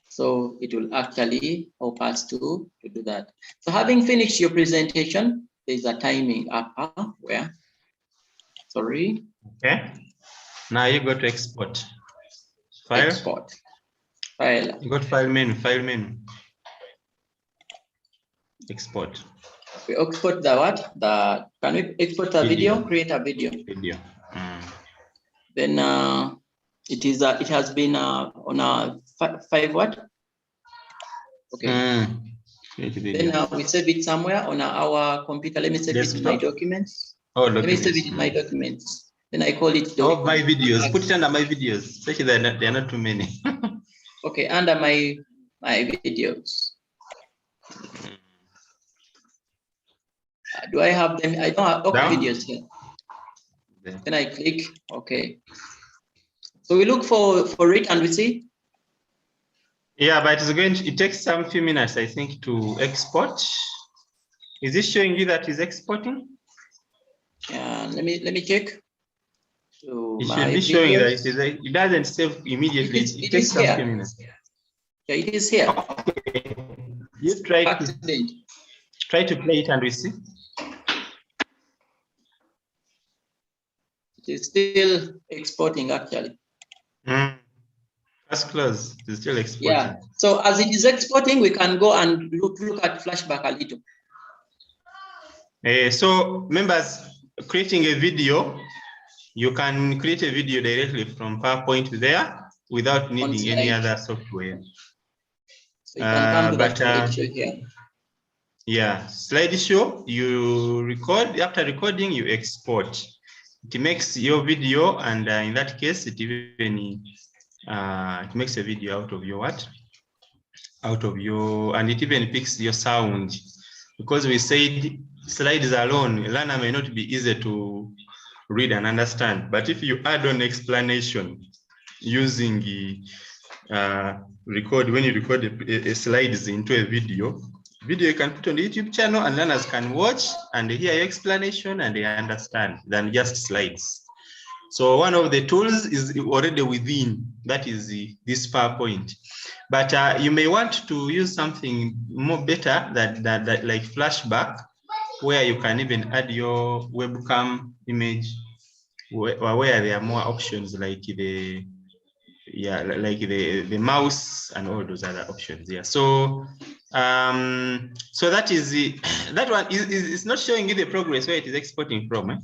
so it will actually help us to do that. So having finished your presentation, there's a timing up where, sorry. Okay. Now you go to export. File. Export. File. You got file menu. Export. We export the what? Can we export a video? Create a video. Then it has been on a 5 what? Okay. Then we save it somewhere on our computer. Let me save it in my documents. Let me save it in my documents. Then I call it. Oh, my videos. Put it under my videos. Especially they are not too many. Okay, under my videos. Do I have them? I don't have videos here. Then I click. Okay. So we look for it and we see. Yeah, but it takes some few minutes, I think, to export. Is it showing you that it's exporting? Let me check. It should be showing that it doesn't save immediately. It takes some few minutes. Yeah, it is here. Okay. You try to play it and we see. It is still exporting actually. That's close. It's still exporting. Yeah. So as it is exporting, we can go and look at flashback a little. So members, creating a video, you can create a video directly from PowerPoint there without needing any other software. So you can come to that slideshow here. Yeah, slideshow, you record, after recording, you export. It makes your video, and in that case, it even it makes a video out of your what? And it even picks your sound. because we said slides alone, a learner may not be easy to read and understand. But if you add on explanation using when you record a slides into a video you can put on the YouTube channel and learners can watch and hear your explanation and they understand than just slides. So one of the tools is already within, that is this PowerPoint. But you may want to use something more better that like flashback, where you can even add your webcam image, where there are more options like the mouse and all those other options. Yeah. So so that is that one is not showing you the progress where it is exporting from.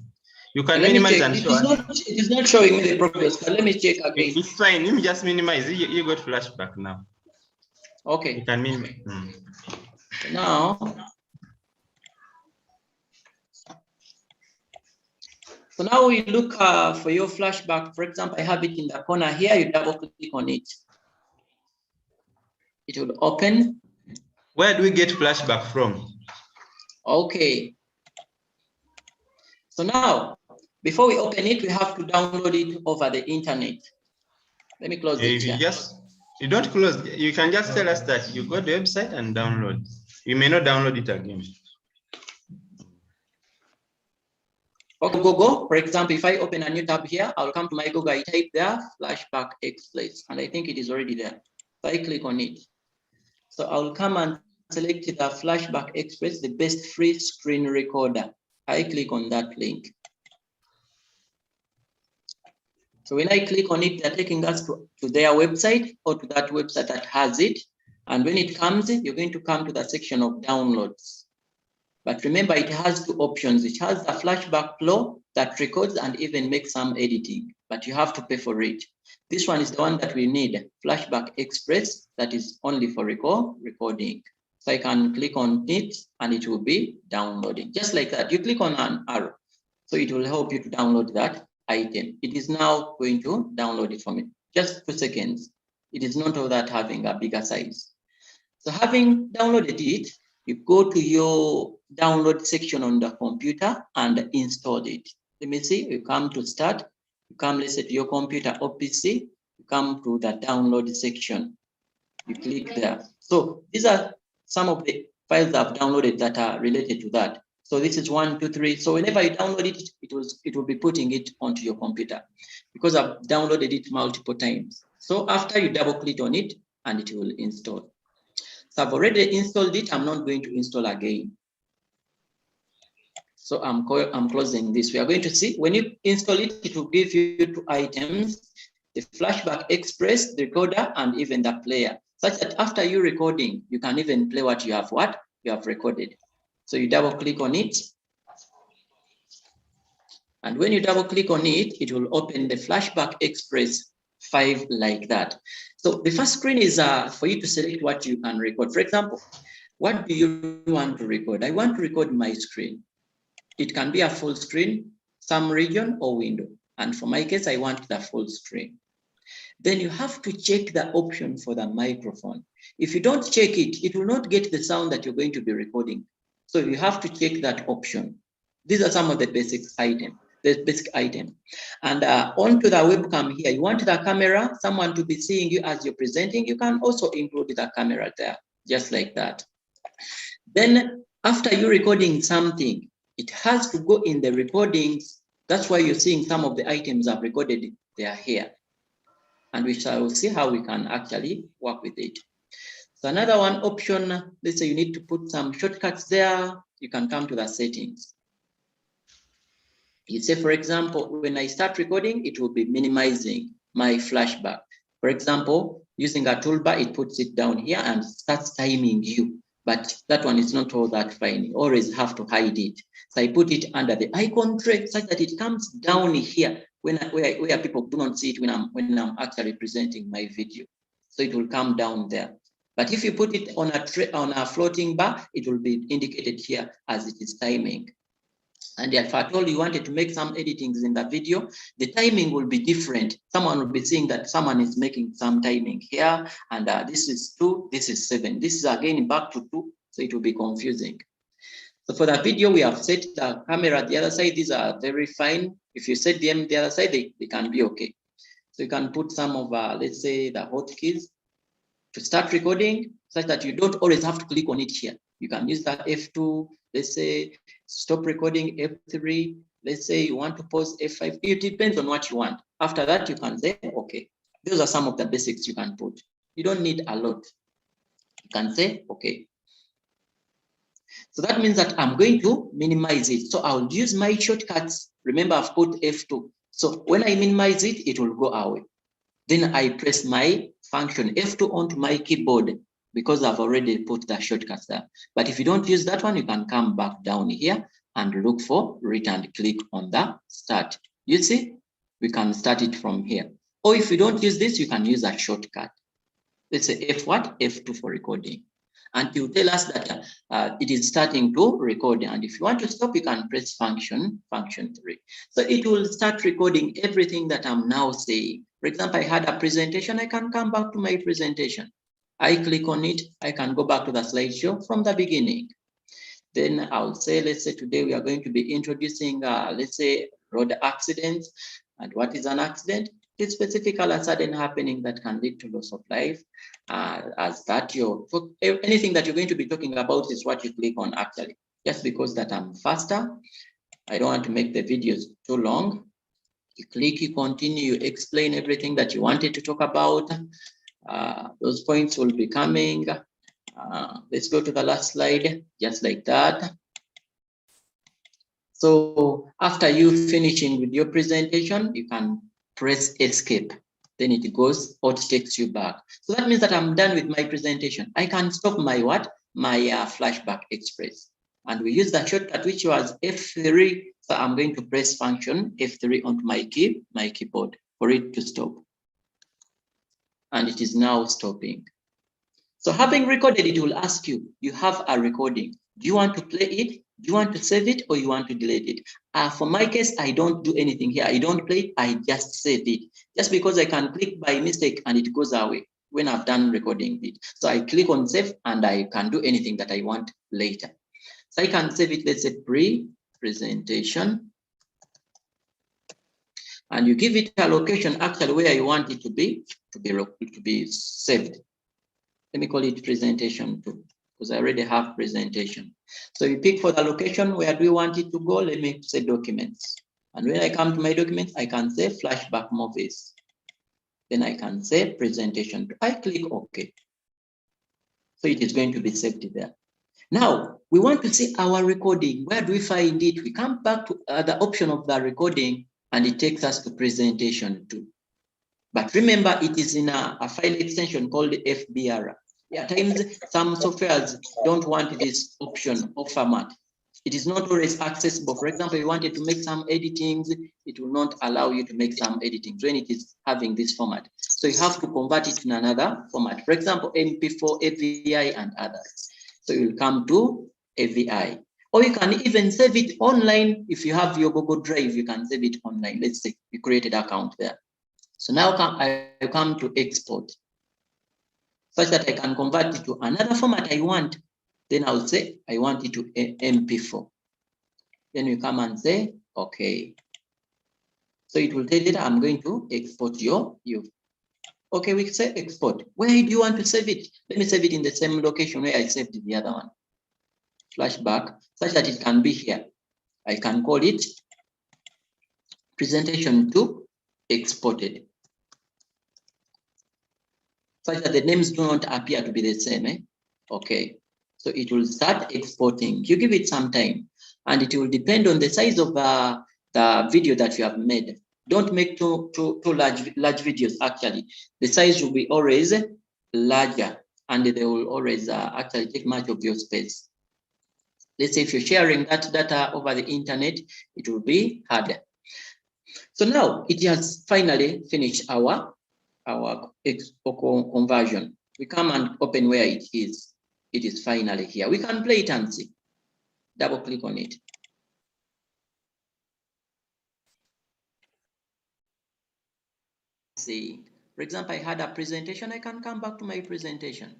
You can minimize and show. It is not showing me the progress, but let me check again. It's fine. Let me just minimize. You got flashback now. Okay. You can minimize. Now, so now we look for your flashback. For example, I have it in the corner here. You double click on it. It will open. Where do we get flashback from? Okay. So now, before we open it, we have to download it over the internet. Let me close it here. You don't close. You can just tell us that you go to the website and download. You may not download it again. Okay, Google, for example, if I open a new tab here, I'll come to my Google, I type there, Flashback Express, and I think it is already there. So I click on it. So I'll come and select the Flashback Express, the best free screen recorder. I click on that link. So when I click on it, they're taking us to their website or to that website that has it. And when it comes, you're going to come to the section of downloads. But remember, it has two options. It has the Flashback Pro that records and even makes some editing, but you have to pay for it. This one is the one that we need, Flashback Express, that is only for recording. So I can click on it and it will be downloading. Just like that, you click on an arrow. So it will help you to download that item. It is now going to download it for me. Just 2 seconds. It is not all that having a bigger size. So having downloaded it, you go to your download section on the computer and install it. Let me see, you come to start, you come, let's say, to your computer or PC, you come to the download section. You click there. So these are some of the files I've downloaded that are related to that. So this is 1, 2, 3. So whenever you download it, it will be putting it onto your computer because I've downloaded it multiple times. So after you double click on it and it will install. So I've already installed it. I'm not going to install again. So I'm closing this. We are going to see when you install it, it will give you 2 items, the Flashback Express, the recorder, and even the player, such that after you recording, you can even play what you have recorded. So you double click on it. And when you double click on it, it will open the Flashback Express 5 like that. So the first screen is for you to select what you can record. For example, what do you want to record? I want to record my screen. It can be a full screen, some region or window. And for my case, I want the full screen. Then you have to check the option for the microphone. If you don't check it, it will not get the sound that you're going to be recording. So you have to check that option. These are some of the basic item. And onto the webcam here, you want the camera, someone to be seeing you as you're presenting. You can also include the camera there, just like that. Then after you're recording something, it has to go in the recordings. That's why you're seeing some of the items I've recorded, they are here. And we shall see how we can actually work with it. So another one option, let's say you need to put some shortcuts there, you can come to the settings. You say, for example, when I start recording, it will be minimizing my flashback. For example, using a toolbar, it puts it down here and starts timing you. But that one is not all that fine. You always have to hide it. So I put it under the icon tray such that it comes down here where people do not see it when I'm actually presenting my video. So it will come down there. But if you put it on a tray, on a floating bar, it will be indicated here as it is timing. And if at all you wanted to make some editings in the video, the timing will be different. Someone will be seeing that someone is making some timing here, and this is 2, this is 7. This is again back to 2, so it will be confusing. So for the video, we have set the camera at the other side. These are very fine. If you set them the other side, they can be okay. So you can put some of, let's say, the hotkeys to start recording, such that you don't always have to click on it here. You can use that F2, let's say, stop recording, F3, let's say you want to pause F5. It depends on what you want. After that, you can say, okay. Those are some of the basics you can put. You don't need a lot. You can say, okay. So that means that I'm going to minimize it. So I'll use my shortcuts. Remember, I've put F2. So when I minimize it, it will go away. Then I press my function F2 onto my keyboard because I've already put the shortcuts there. But if you don't use that one, you can come back down here and look for it and click on the start. You see, we can start it from here. Or if you don't use this, you can use a shortcut. Let's say F what? F2 for recording. And it will tell us that it is starting to record. And if you want to stop, you can press function 3. So it will start recording everything that I'm now saying. For example, I had a presentation. I can come back to my presentation. I click on it. I can go back to the slideshow from the beginning. Then I'll say, let's say today we are going to be introducing, let's say, road accidents. And what is an accident? It's specifically a sudden happening that can lead to loss of life. As that anything that you're going to be talking about is what you click on actually. Just because that I'm faster, I don't want to make the videos too long. You click, you continue, you explain everything that you wanted to talk about. Those points will be coming. Let's go to the last slide, just like that. So after you finishing with your presentation, you can press escape. Then it goes or it takes you back. So that means that I'm done with my presentation. I can stop my what? My flashback express. And we use the shortcut which was F3. So I'm going to press function F3 onto my keyboard for it to stop. And it is now stopping. So having recorded, it will ask you, you have a recording. Do you want to play it? Do you want to save it or you want to delete it? For my case, I don't do anything here. I don't play it, I just save it. Just because I can click by mistake and it goes away when I've done recording it. So I click on save and I can do anything that I want later. So I can save it, let's say pre-presentation. And you give it a location actually where you want it to be saved. Let me call it presentation 2, because I already have presentation. So you pick for the location, where do you want it to go? Let me say documents. And when I come to my documents, I can say flashback movies. Then I can say presentation 2. I click OK. So it is going to be saved there. Now, we want to see our recording. Where do we find it? We come back to the option of the recording, and it takes us to presentation 2. But remember, it is in a file extension called FBR. At times, some softwares don't want this option of format. It is not always accessible. For example, you wanted to make some editings, it will not allow you to make some editings when it is having this format. So you have to convert it in another format. For example, MP4, AVI, and others. So you'll come to AVI. Or you can even save it online. If you have your Google Drive, you can save it online. Let's say you created an account there. So now I come to export, such that I can convert it to another format I want. Then I'll say, I want it to MP4. Then you come and say, okay. So it will tell you that I'm going to export you. Okay, we say export. Where do you want to save it? Let me save it in the same location where I saved the other one. Flashback, such that it can be here. I can call it presentation 2 exported. Such that the names do not appear to be the same. Okay, so it will start exporting. You give it some time, and it will depend on the size of the video that you have made. Don't make too large videos. Actually, the size will be always larger, and they will always actually take much of your space. Let's say if you're sharing that data over the internet, it will be harder. So now it has finally finished our conversion. We come and open where it is. It is finally here. We can play it and see. Double click on it. See, for example, I had a presentation. I can come back to my presentation.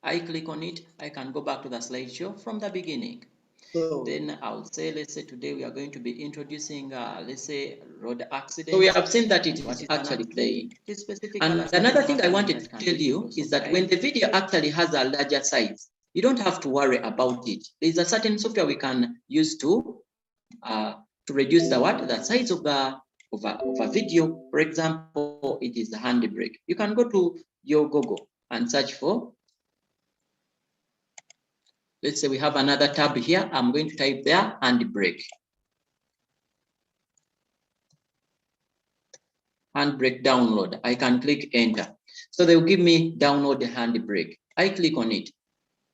I click on it. I can go back to the slideshow from the beginning. So then I'll say, let's say today we are going to be introducing, let's say, road accident. So we have seen that it is actually playing. And another thing I wanted to tell you is that when the video actually has a larger size, you don't have to worry about it. There's a certain software we can use to reduce the size of a video. For example, it is the handbrake. You can go to your Google and search for. Let's say we have another tab here. I'm going to type there handbrake. Handbrake download. I can click enter. So they will give me download the handbrake. I click on it.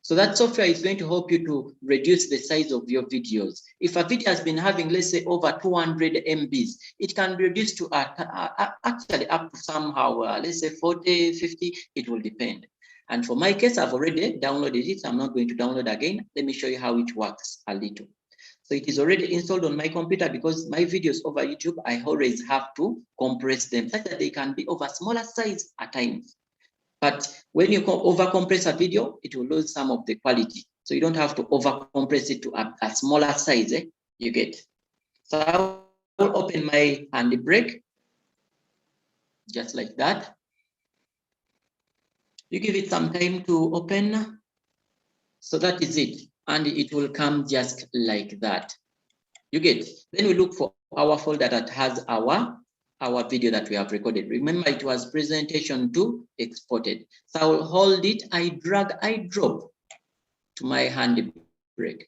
So that software is going to help you to reduce the size of your videos. If a video has been having, let's say, over 200 MBs, it can be reduced to actually up to somehow, let's say 40, 50, it will depend. And for my case, I've already downloaded it. I'm not going to download again. Let me show you how it works a little. So it is already installed on my computer because my videos over YouTube, I always have to compress them such that they can be of a smaller size at times. But when you over compress a video, it will lose some of the quality. So you don't have to over compress it to a smaller size, you get. So I will open my handbrake, just like that. You give it some time to open. So that is it. And it will come just like that. You get. Then we look for our folder that has our video that we have recorded. Remember, it was presentation 2 exported. So I will hold it, I drag, I drop to my handbrake.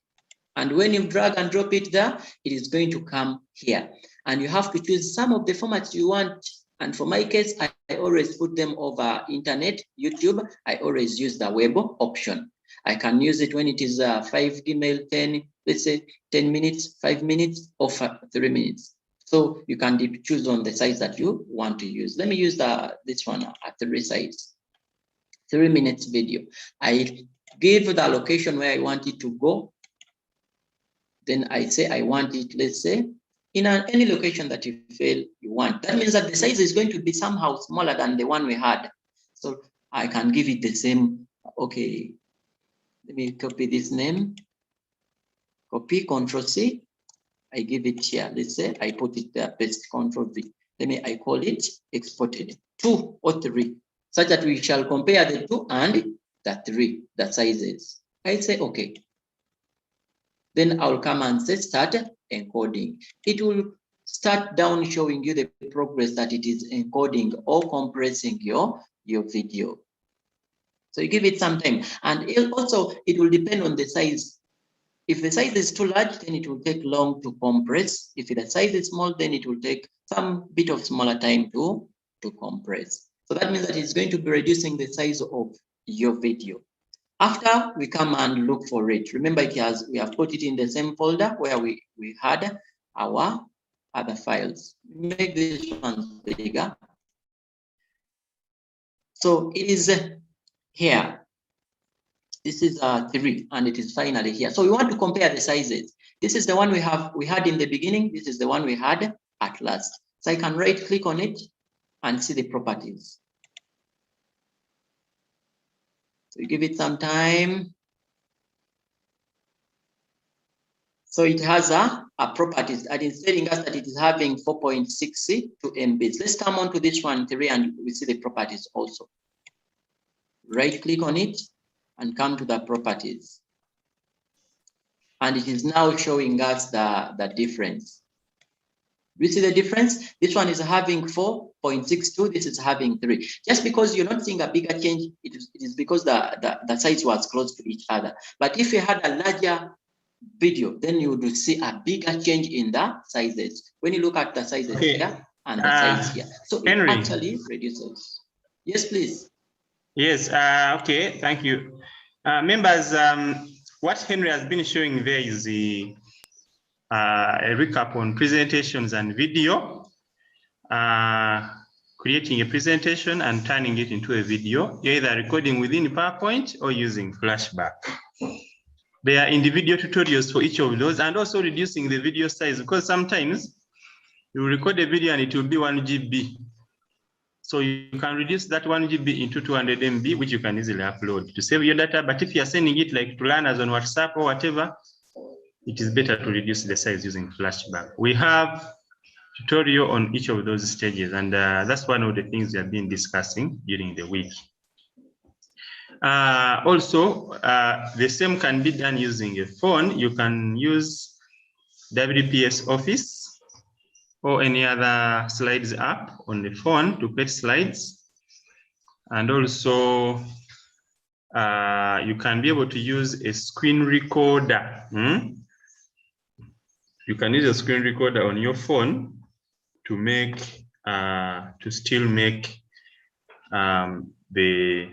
And when you drag and drop it there, it is going to come here. And you have to choose some of the formats you want. And for my case, I always put them over internet, YouTube. I always use the web option. I can use it when it is 5 email, 10, let's say 10 minutes, 5 minutes, or 3 minutes. So you can choose on the size that you want to use. Let me use this one at 3 size, 3 minutes video. I give the location where I want it to go. Then I say I want it, let's say, in any location that you feel you want. That means that the size is going to be somehow smaller than the one we had. So I can give it the same. Okay, let me copy this name. Copy, Control C. I give it here. Let's say I put it there, paste, Control V. I call it exported 2 or 3, such that we shall compare the 2 and the 3, the sizes. I say okay. Then I'll come and say start encoding. It will start down showing you the progress that it is encoding or compressing your video. So you give it some time, and it will depend on the size. If the size is too large, then it will take long to compress. If the size is small, then it will take some bit of smaller time to compress. So that means that it's going to be reducing the size of your video. After we come and look for it, remember we have put it in the same folder where we had our other files. Make this one bigger. So it is here. This is 3, and it is finally here. So we want to compare the sizes. This is the one we had in the beginning. This is the one we had at last. So I can right click on it and see the properties. So you give it some time. So it has a properties, and it's telling us that it is having 4.62 MBs. Let's come on to this one, 3, and we see the properties also. Right click on it and come to the properties. And it is now showing us the difference. Do you see the difference? This one is having 4.62, this is having 3. Just because you're not seeing a bigger change, it is because the size was close to each other. But if you had a larger video, then you would see a bigger change in the sizes. When you look at the sizes here and the size here. So Henry, it actually reduces. Yes, please. Yes, okay, thank you. Members, what Henry has been showing there is a recap on presentations and video, creating a presentation and turning it into a video. You're either recording within PowerPoint or using Flashback. There are individual tutorials for each of those, and also reducing the video size, because sometimes you record a video and it will be 1 GB. So you can reduce that 1 GB into 200 MB, which you can easily upload to save your data. But if you're sending it like to learners on WhatsApp or whatever, it is better to reduce the size using flashback. We have tutorial on each of those stages, and that's one of the things we have been discussing during the week. Also, the same can be done using a phone. You can use WPS Office or any other slides app on the phone to create slides. And also, you can be able to use a screen recorder. You can use a screen recorder on your phone to make, to still make the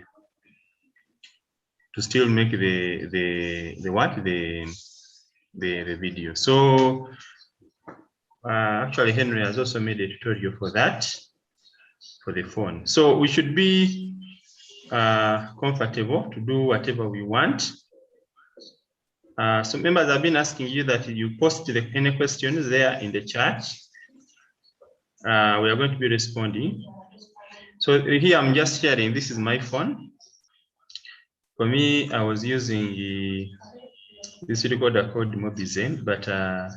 video. So actually Henry has also made a tutorial for that, for the phone. So we should be comfortable to do whatever we want. So members have been asking you that you post any questions there in the chat. We are going to be responding. So here I'm just sharing, this is my phone. For me, I was using this recorder called Mobizen, but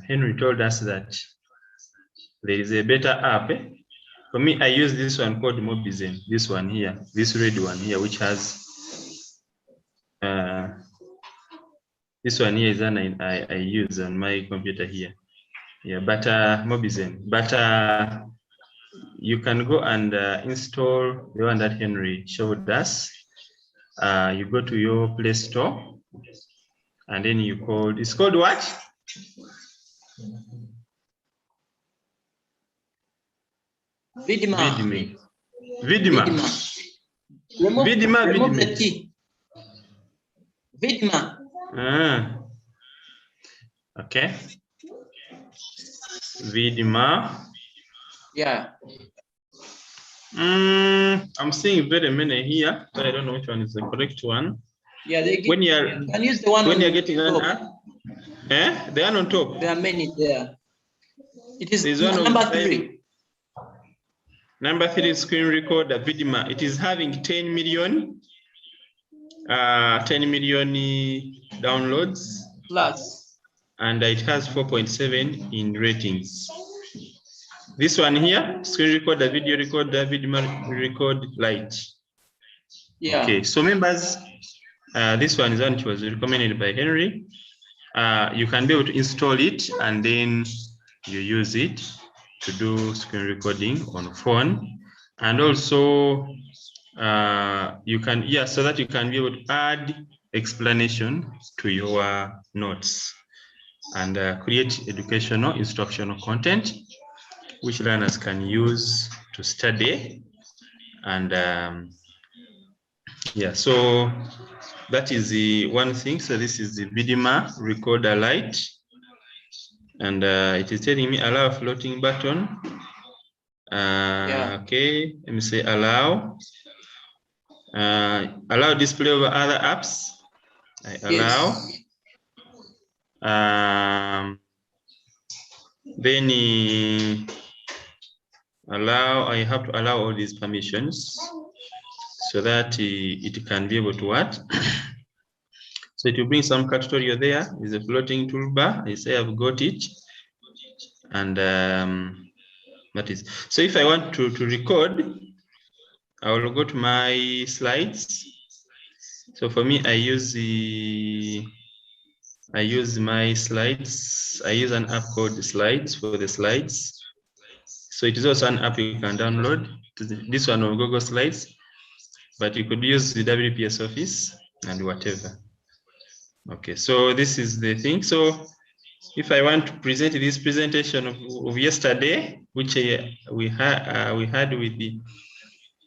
Henry told us that there is a better app. For me, I use this one called Mobizen, this one here, this red one here, which has, this one here is one I use on my computer here. Yeah, but Mobizen, but you can go and install the one that Henry showed us. You go to your Play Store, and then you call, it's called what? Vidima. Vidima. Remove the T. Vidima. Okay. Vidima. Yeah. I'm seeing very many here, so I don't know which one is the correct one. Yeah, they when you're can use the one when on you're getting top. an app, the one on top. There are many there. It is one number 3. Number 3 screen recorder Vidima. It is having 10 million downloads plus, and it has 4.7 in ratings. This one here, screen recorder, video recorder, Vidima record light. Yeah. Okay, so members, this one is one which was recommended by Henry. You can be able to install it and then you use it to do screen recording on phone. And also you can, so that you can be able to add explanation to your notes and create educational, instructional content which learners can use to study. And so that is the one thing. So this is the Vidima recorder light, and it is telling me allow floating button. Okay, let me say allow. Allow display over other apps. I allow. Then allow. I have to allow all these permissions so that it can be able to what. So it will bring some tutorial there. Is a floating toolbar. I say I've got it, and that is. So if I want to record, I will go to my slides. So for me, I use my slides. I use an app called Slides for the slides. So it is also an app you can download. This one on Google Slides, but you could use the WPS Office and whatever. Okay, so this is the thing. So if I want to present this presentation of yesterday, which we had with the,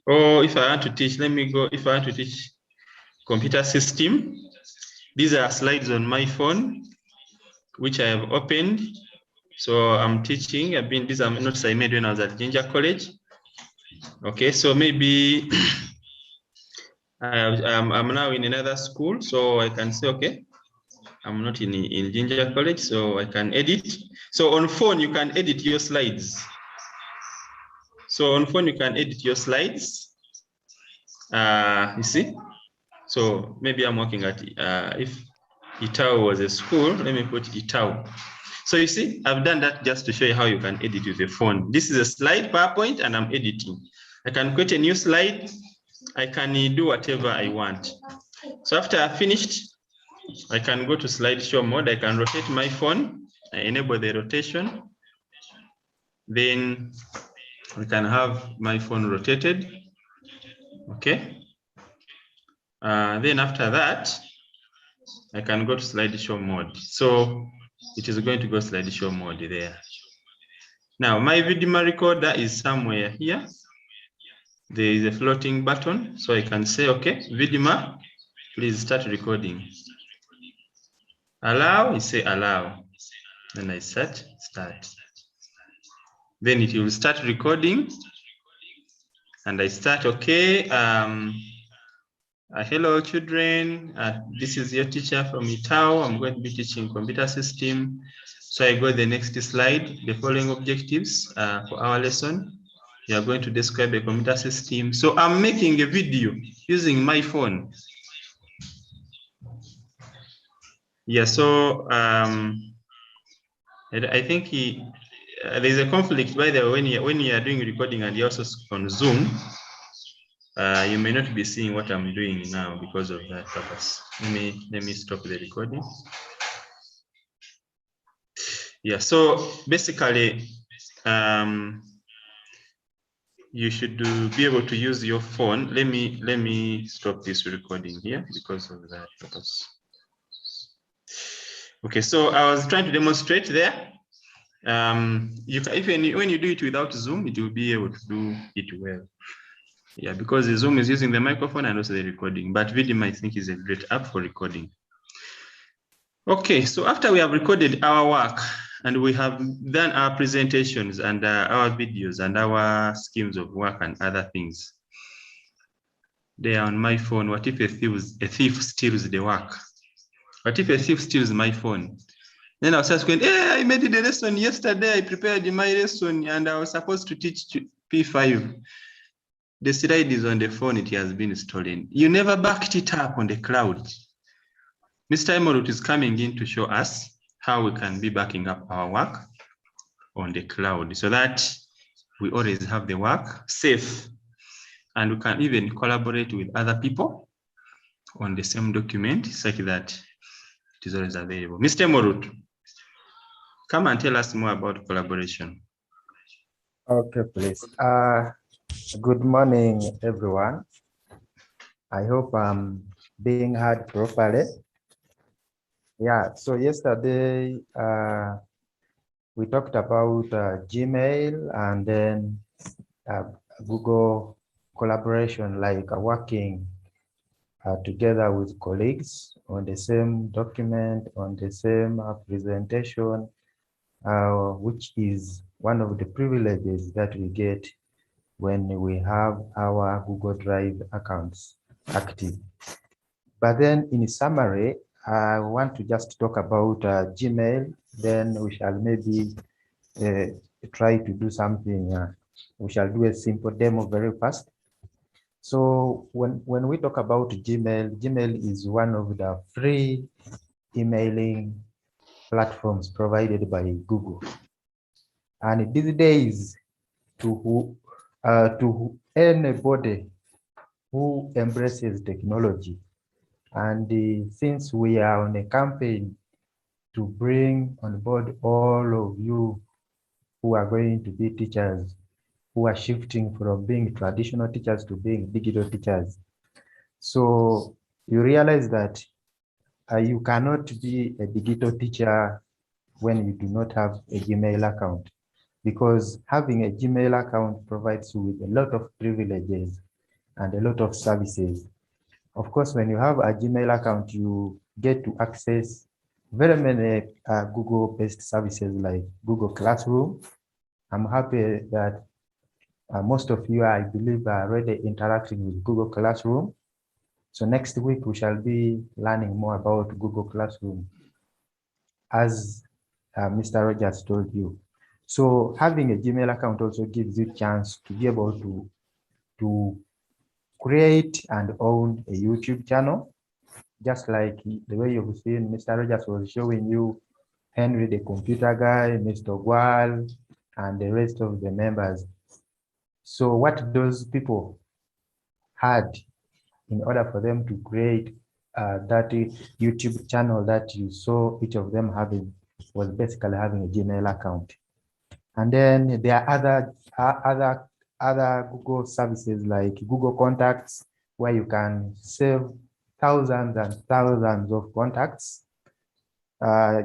or if I want to teach, let me go. If I want to teach computer system, these are slides on my phone, which I have opened. So I'm teaching. These are notes I made when I was at Ginger College. Okay, so maybe I'm now in another school, so I can say, okay, I'm not in Ginger College, so I can edit. So on phone, you can edit your slides. So on phone, you can edit your slides. You see? So maybe I'm working at, if Itau was a school. Let me put Itau. So you see, I've done that just to show you how you can edit with the phone. This is a slide PowerPoint and I'm editing. I can create a new slide. I can do whatever I want. So after I've finished, I can go to slideshow mode. I can rotate my phone. I enable the rotation. Then I can have my phone rotated. Okay. Then after that, I can go to slideshow mode. So it is going to go slideshow mode there. Now my video recorder is somewhere here. There is a floating button. So I can say, okay, Vidima, please start recording. Allow, you say allow. Then I set start. Then it will start recording. And I start, okay. Hello children, this is your teacher from Itau. I'm going to be teaching computer system. So I go the next slide, the following objectives for our lesson. We are going to describe a computer system. So I'm making a video using my phone. Yeah, so I think there's a conflict by the way when you are doing recording and you're also on Zoom. You may not be seeing what I'm doing now because of that purpose. Let me stop the recording. Yeah, so basically, you should be able to use your phone. Let me stop this recording here because of that purpose. Okay, so I was trying to demonstrate there. You can, even when you do it without Zoom, it will be able to do it well. Yeah, because the Zoom is using the microphone and also the recording, but Vidima I think is a great app for recording. Okay, so after we have recorded our work and we have done our presentations and our videos and our schemes of work and other things, they are on my phone. What if a thief steals the work? What if a thief steals my phone? Then I was just going, hey, I made the lesson yesterday. I prepared my lesson and I was supposed to teach P5. The slide is on the phone. It has been stolen. You never backed it up on the cloud. Mr. Emorut is coming in to show us how we can be backing up our work on the cloud so that we always have the work safe and we can even collaborate with other people on the same document such that it is always available. Mr. Emorut, come and tell us more about collaboration. Okay, please. Good morning, everyone. I hope I'm being heard properly. Yeah, so yesterday we talked about Gmail and then Google collaboration, like working together with colleagues on the same document, on the same presentation, which is one of the privileges that we get when we have our Google Drive accounts active. But then in summary, I want to just talk about Gmail, then we shall maybe try to do something. We shall do a simple demo very fast. So when we talk about Gmail, Gmail is one of the free emailing platforms provided by Google. And these days, to anybody who embraces technology, and since we are on a campaign to bring on board all of you who are going to be teachers, who are shifting from being traditional teachers to being digital teachers. So you realize that you cannot be a digital teacher when you do not have a Gmail account, because having a Gmail account provides you with a lot of privileges and a lot of services. Of course, when you have a Gmail account, you get to access very many Google-based services like Google Classroom. I'm happy that most of you, I believe, are already interacting with Google Classroom. So next week, we shall be learning more about Google Classroom, as Mr. Rogers told you. So having a Gmail account also gives you a chance to be able to create and own a YouTube channel. just like the way you've seen Mr. Rogers was showing you, Henry, the computer guy, Mr. Gwal, and the rest of the members. So what those people had in order for them to create that YouTube channel that you saw each of them having was basically having a Gmail account. And then there are other Google services like Google Contacts, where you can save thousands and thousands of contacts.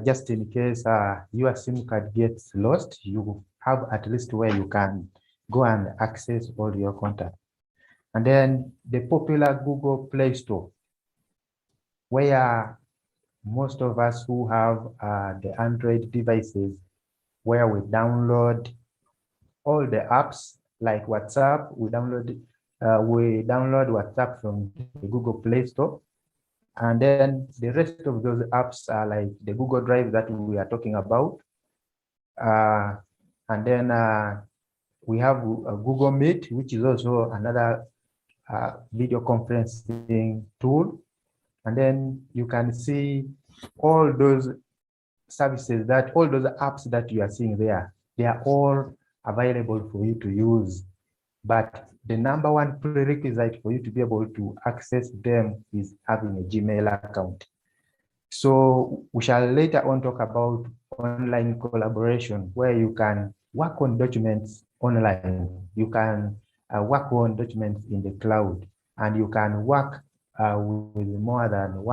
Just in case your SIM card gets lost, you have at least where you can go and access all your contacts. And then the popular Google Play Store, where most of us who have the Android devices, where we download all the apps like WhatsApp, we download WhatsApp from the Google Play Store. And then the rest of those apps are like the Google Drive that we are talking about. And then we have Google Meet, which is also another video conferencing tool. And then you can see all those services all those apps that you are seeing there, they are all available for you to use. But the number one prerequisite for you to be able to access them is having a Gmail account. So we shall later on talk about online collaboration, where you can work on documents online. You can work on documents in the cloud, and you can work with more than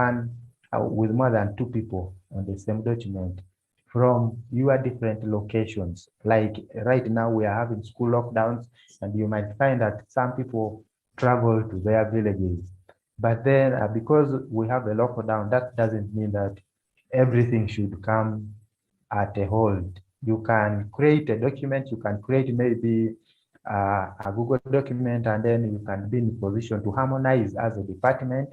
two people on the same document from your different locations. Like right now we are having school lockdowns, and you might find that some people travel to their villages. But then because we have a lockdown, that doesn't mean that everything should come at a hold. You can create a document, you can create maybe a Google document, and then you can be in a position to harmonize as a department.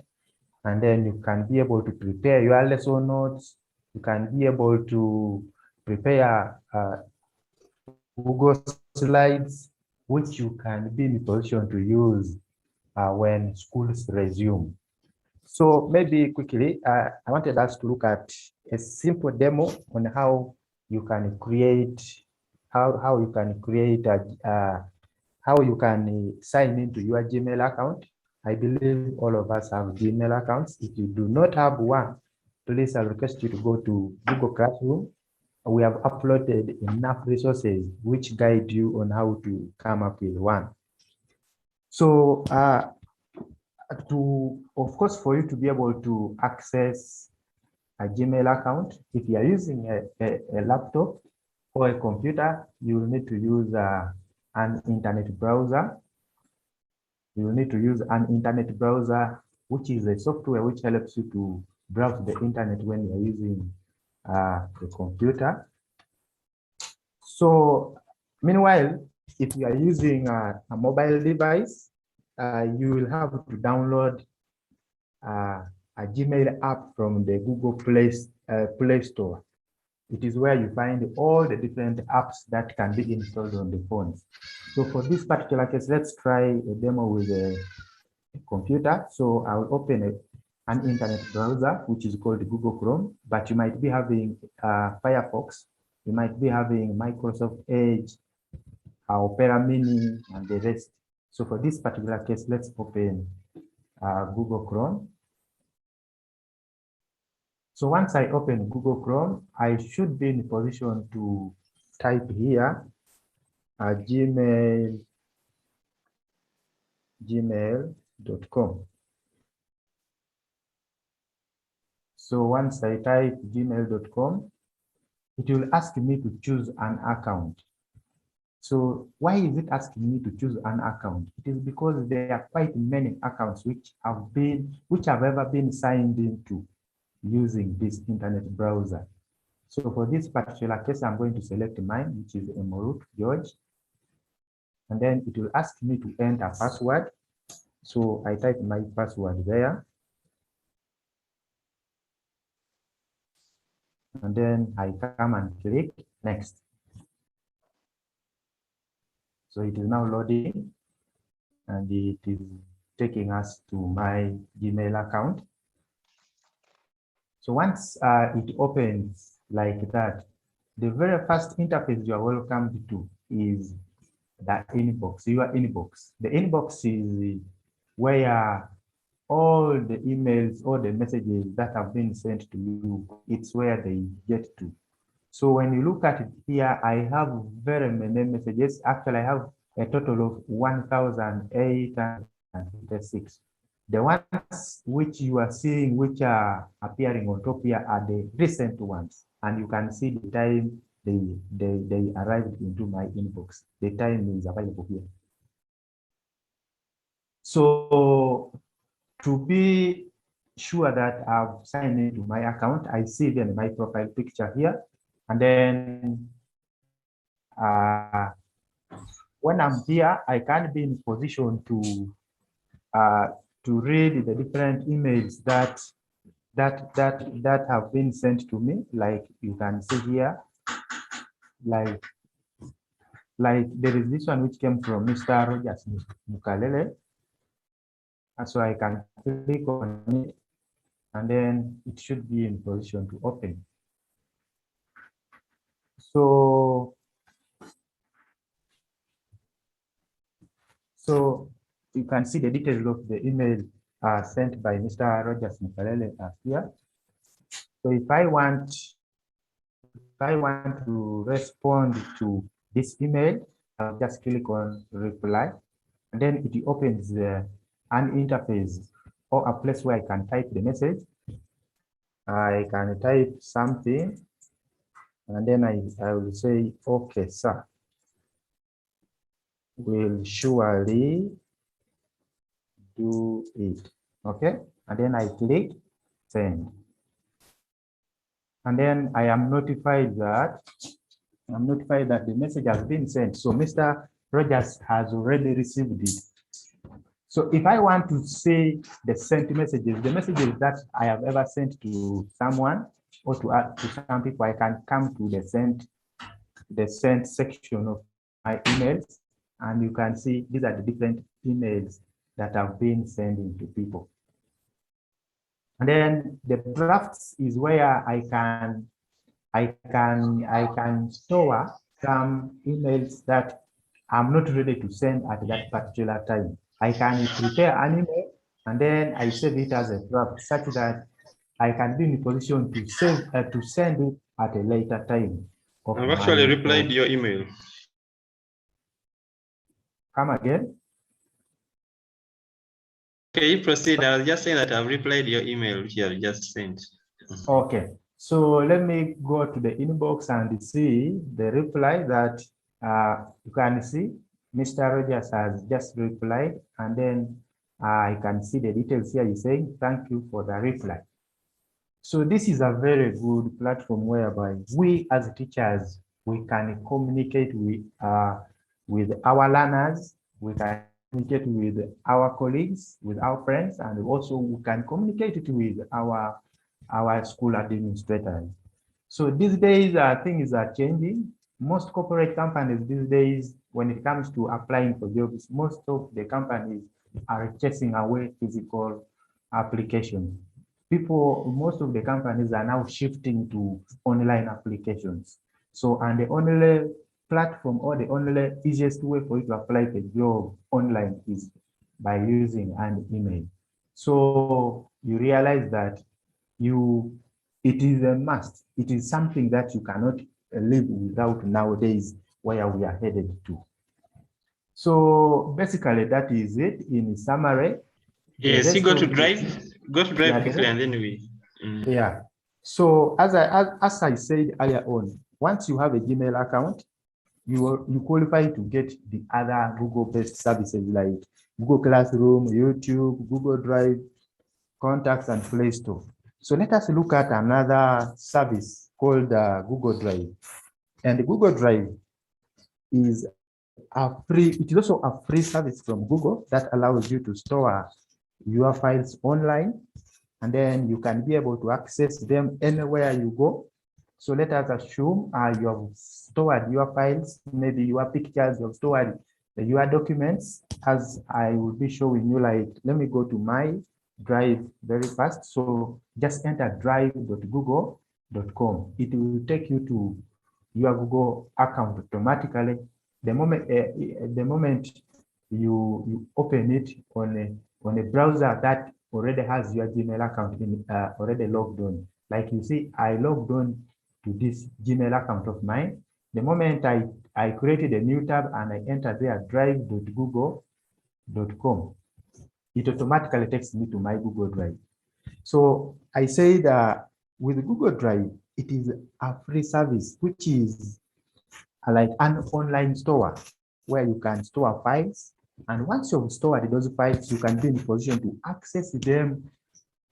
And then you can be able to prepare your lesson notes. You can be able to prepare Google slides, which you can be in a position to use when schools resume. So maybe quickly, I wanted us to look at a simple demo on how you can create, how you can sign into your Gmail account. I believe all of us have Gmail accounts. If you do not have one, please I request you to go to Google Classroom. We have uploaded enough resources which guide you on how to come up with one. So of course, for you to be able to access a Gmail account, if you are using a laptop or a computer, you will need to use an internet browser. You will need to use an internet browser, which is a software which helps you to browse the internet when you're using the computer. So meanwhile, if you are using a mobile device, you will have to download a Gmail app from the Google Play Store. It is where you find all the different apps that can be installed on the phones. So for this particular case, let's try a demo with a computer. So I'll open an internet browser, which is called Google Chrome, but you might be having Firefox, you might be having Microsoft Edge, Opera Mini, and the rest. So for this particular case, let's open Google Chrome. So once I open Google Chrome, I should be in a position to type here gmail.com. So once I type gmail.com, it will ask me to choose an account. So why is it asking me to choose an account? It is because there are quite many accounts which have ever been signed into using this internet browser. So for this particular case, I'm going to select mine, which is Emorut George. And then it will ask me to enter a password. So I type my password there. And then I come and click next. So it is now loading, and it is taking us to my Gmail account. So once it opens like that, the very first interface you are welcomed to is the inbox, your inbox. The inbox is where all the emails, all the messages that have been sent to you, it's where they get to. So when you look at it here, I have very many messages. Actually, I have a total of 1,856. The ones which you are seeing, which are appearing on top here, are the recent ones. And you can see the time they arrived into my inbox. The time is available here. So to be sure that I've signed into my account, I see then my profile picture here. And then when I'm here, I can be in position to read the different emails that have been sent to me. Like you can see here, like there is this one which came from Mr. Rogers Mukalele. And so I can click on it, and then it should be in position to open. So you can see the details of the email sent by Mr. Rogers Mukalele here. So if I want to respond to this email, I'll just click on reply, and then it opens an interface or a place where I can type the message. I can type something, and then I will say, okay, sir, will surely do it. Okay, and then I click send. And then I am notified that the message has been sent. So Mr. Rogers has already received it. So if I want to see the sent messages, the messages that I have ever sent to someone or to some people, I can come to the sent section of my emails, and you can see these are the different emails that have been sending to people. And then the drafts is where I can store some emails that I'm not ready to send at that particular time. I can prepare an email, and then I save it as a draft such that I can be in a position to send it at a later time. I've actually replied your email. Come again? Okay, proceed. I was just saying that I've replied your email which you have just sent. Okay, so let me go to the inbox and see the reply that you can see. Mr. Rogers has just replied, and then I can see the details here. He's saying, thank you for the reply. So this is a very good platform whereby we as teachers, we can communicate with our learners, we can communicate with our colleagues, with our friends, and also we can communicate it with our school administrators. So these days, things are changing. Most corporate companies these days, when it comes to applying for jobs, most of the companies are chasing away physical applications. Most of the companies are now shifting to online applications. So, and the only platform or the only easiest way for you to apply for a job online is by using an email. So you realize that it is a must. It is something that you cannot live without nowadays, where we are headed to. So basically, that is it in summary. Yes, you go to drive quickly, and then we. Yeah. So as I said earlier on, once you have a Gmail account, you qualify to get the other Google-based services like Google Classroom, YouTube, Google Drive, Contacts, and Play Store. So let us look at another service called Google Drive. And Google Drive is it is also a free service from Google that allows you to store your files online, and then you can be able to access them anywhere you go. So let us assume you have stored your files, maybe your pictures, you have stored your documents, as I will be showing you. Like, let me go to my Drive very fast. So just enter drive.google.com. It will take you to your Google account automatically. The moment you open it on a browser that already has your Gmail account in already logged on. Like you see, I logged on to this Gmail account of mine. The moment I created a new tab and I enter there drive.google.com, it automatically takes me to my Google Drive. So I say that with Google Drive, it is a free service, which is like an online store where you can store files. And once you've stored those files, you can be in position to access them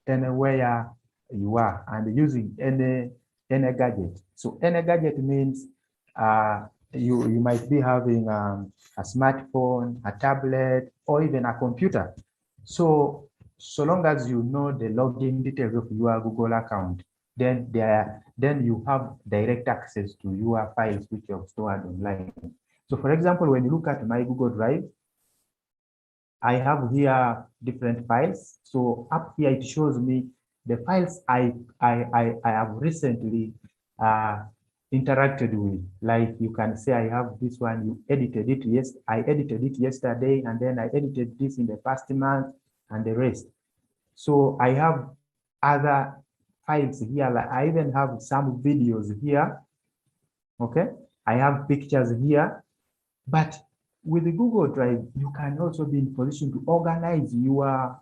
anywhere you are and using any gadget. So any gadget means you might be having a smartphone, a tablet, or even a computer. So long as you know the login details of your Google account, then you have direct access to your files which you have stored online. So for example, when you look at my Google Drive, I have here different files. So up here, it shows me the files I have recently interacted with. Like you can say, I have this one, you edited it. Yes, I edited it yesterday, and then I edited this in the past month and the rest. So I have other files here. Like I even have some videos here. Okay, I have pictures here, but with the Google Drive, you can also be in position to organize your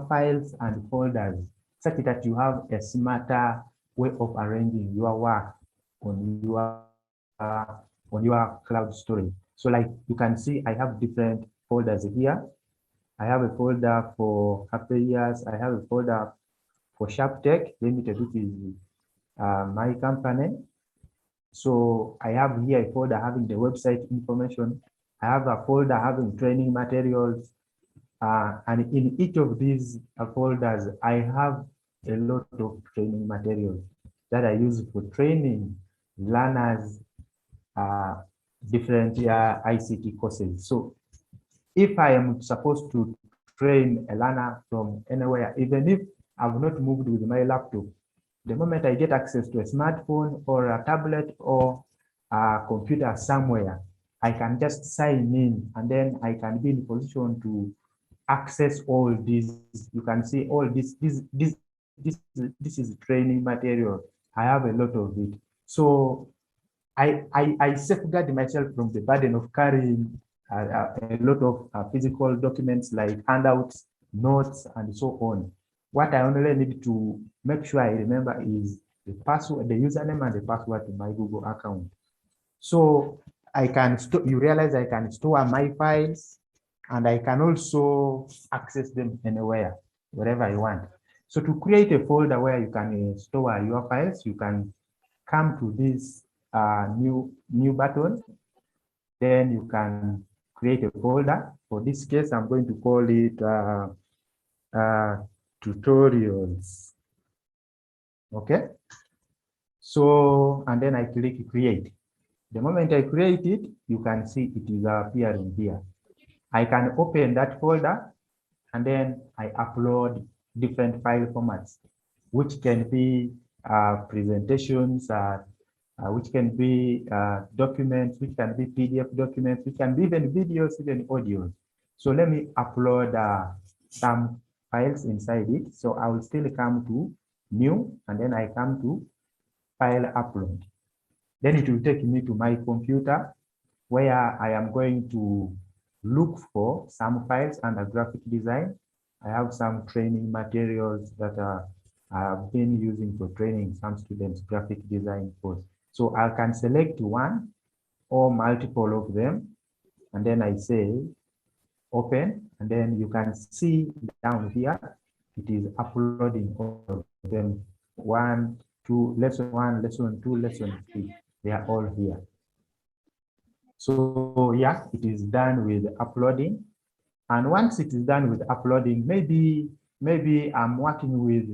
files and folders such that you have a smarter way of arranging your work on your cloud storage. So like you can see, I have different folders here. I have a folder for affiliates. I have a folder for SharpTech Limited, which is my company. So I have here a folder having the website information. I have a folder having training materials. And in each of these folders, I have a lot of training materials that I use for training learners, different ICT courses. So if I am supposed to train a learner from anywhere, even if I've not moved with my laptop, the moment I get access to a smartphone or a tablet or a computer somewhere, I can just sign in and then I can be in position to access all these. You can see all this is training material. I have a lot of it. So I safeguard myself from the burden of carrying a lot of physical documents like handouts, notes, and so on. What I only need to make sure I remember is the password, the username and the password to my Google account. So I can store, you realize I can store my files and I can also access them anywhere, wherever I want. So to create a folder where you can store your files, you can come to this new button. Then you can create a folder. For this case, I'm going to call it tutorials. Okay. So, and then I click create. The moment I create it, you can see it is appearing here. I can open that folder and then I upload different file formats, which can be presentations, which can be documents, which can be PDF documents, which can be even videos, even audios. So let me upload some files inside it. So I will still come to new and then I come to file upload. Then it will take me to my computer where I am going to look for some files under graphic design. I have some training materials that I have been using for training some students graphic design course. So I can select one or multiple of them, and then I say open, and then you can see down here, it is uploading all of them. 1, 2, lesson 1, lesson 2, lesson 3. They are all here. So yeah, it is done with uploading. And once it is done with uploading, maybe I'm working with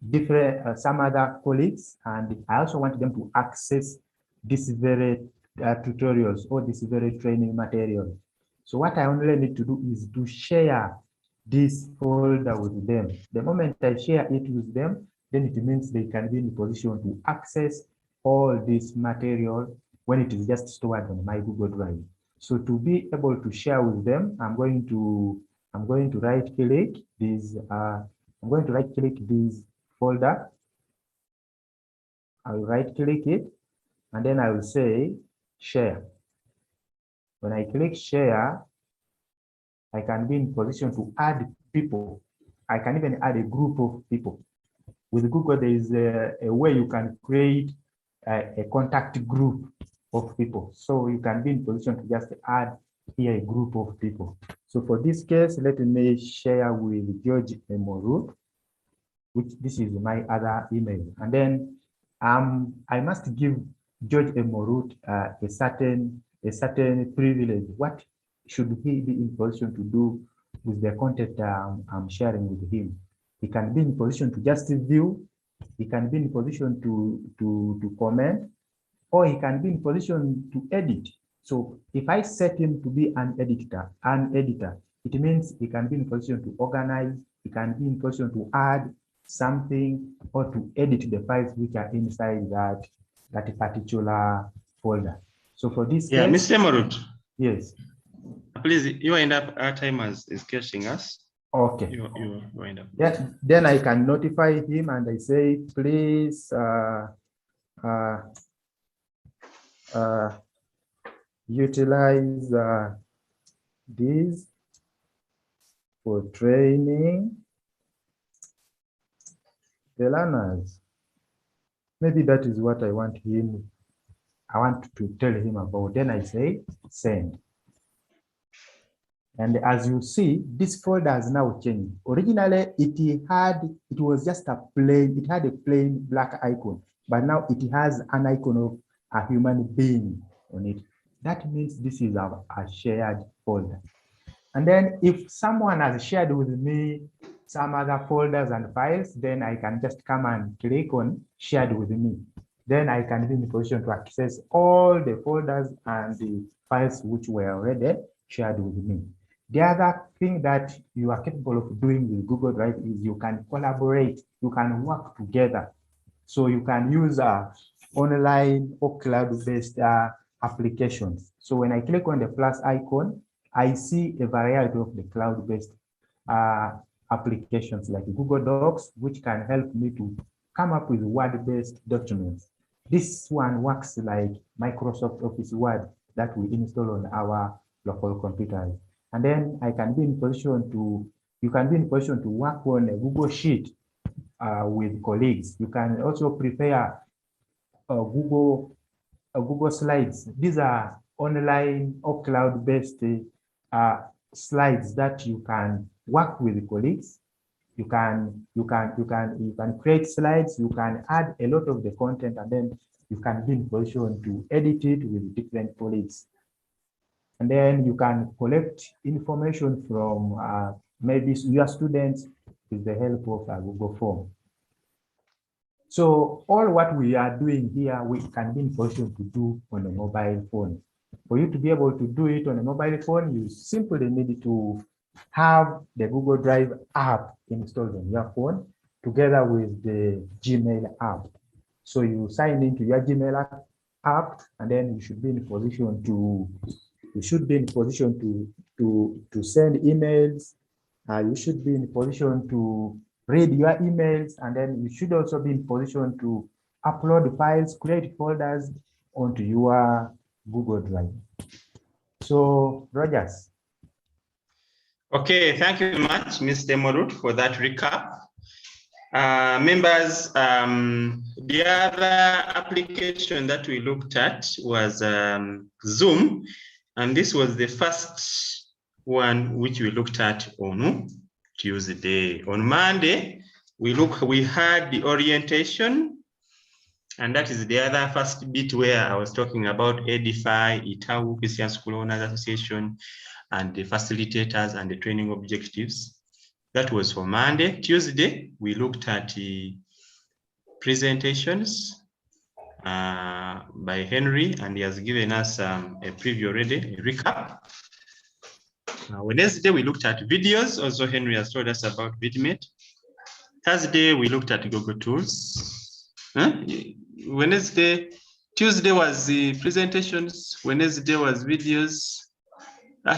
different some other colleagues, and I also want them to access this very tutorials or this very training material. So what I only need to do is to share this folder with them. The moment I share it with them, then it means they can be in position to access all this material when it is just stored on my Google Drive. So to be able to share with them, I'm going to right click this, I'm going to right click this folder. I'll right click it, and then I will say share. When I click share, I can be in position to add people. I can even add a group of people. With Google, there is a way you can create a contact group of people. So you can be in position to just add here a group of people. So for this case, let me share with George Emorut, which this is my other email. And then I must give George Emorut a certain privilege. What should he be in position to do with the content I'm sharing with him? He can be in position to just view, he can be in position to comment, or he can be in position to edit. So if I set him to be an editor, it means he can be in position to organize, he can be in position to add something or to edit the files which are inside that particular folder. So for this case, Mr. Marut. Yes. Please, you end up our timers is catching us. Okay. You end up. Yeah, then I can notify him and I say, please utilize these for training the learners. Maybe that is what I want to tell him about. Then I say send. And as you see, this folder has now changed. Originally, it was just a plain black icon, but now it has an icon of a human being on it. That means this is a shared folder. And then if someone has shared with me some other folders and files, then I can just come and click on shared with me. Then I can be in a position to access all the folders and the files which were already shared with me. The other thing that you are capable of doing with Google Drive is you can collaborate, you can work together. So you can use online or cloud-based applications. So when I click on the plus icon, I see a variety of the cloud-based applications like Google Docs, which can help me to come up with Word-based documents. This one works like Microsoft Office Word that we install on our local computers. And then I can be in position to, you can be in position to work on a Google Sheet with colleagues. You can also prepare Google Slides. These are online or cloud-based slides that you can work with colleagues. You can create slides. You can add a lot of the content, and then you can be in position to edit it with different colleagues. And then you can collect information from maybe your students with the help of a Google form. So all what we are doing here, we can be in position to do on a mobile phone. For you to be able to do it on a mobile phone, you simply need to have the Google Drive app installed on your phone together with the Gmail app. So you sign into your Gmail app, and then you should be in position to send emails. You should be in position to read your emails, and then you should also be in position to upload files, create folders onto your Google Drive. So, Rogers. Okay, thank you very much, Mr. Morut, for that recap. Members, the other application that we looked at was Zoom, and this was the first one which we looked at on Tuesday. On Monday, we had the orientation, and that is the other first bit where I was talking about Edify, Itaú Christian School Owners Association, and the facilitators and the training objectives. That was for Monday. Tuesday, we looked at the presentations by Henry, and he has given us a preview already, a recap. Wednesday, we looked at videos. Also, Henry has told us about VidMate. Thursday, we looked at Google Tools. Wednesday, Tuesday was the presentations. Wednesday was videos.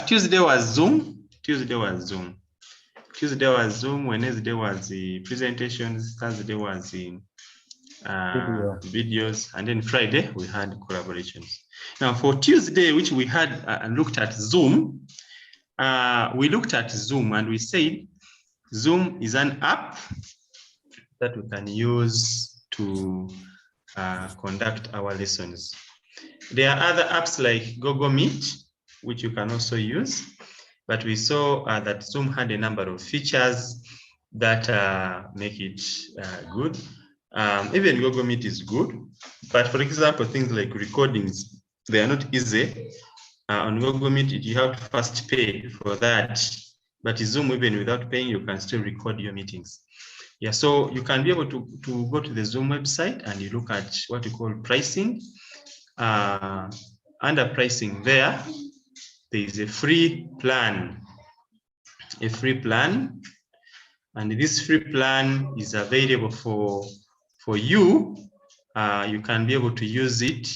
Tuesday was Zoom. Tuesday was Zoom. Tuesday was Zoom. Wednesday was the presentations. Thursday was the videos. And then Friday, we had collaborations. Now, for Tuesday, which we had looked at Zoom, we looked at Zoom and we said Zoom is an app that we can use to conduct our lessons. There are other apps like Google Meet, which you can also use, but we saw that Zoom had a number of features that make it good. Even Google Meet is good, but for example, things like recordings, they are not easy. On Google Meet, you have to first pay for that, but Zoom, even without paying, you can still record your meetings. Yeah, so you can be able to go to the Zoom website and you look at what you call pricing. Under pricing there is a free plan. And this free plan is available for you. You can be able to use it.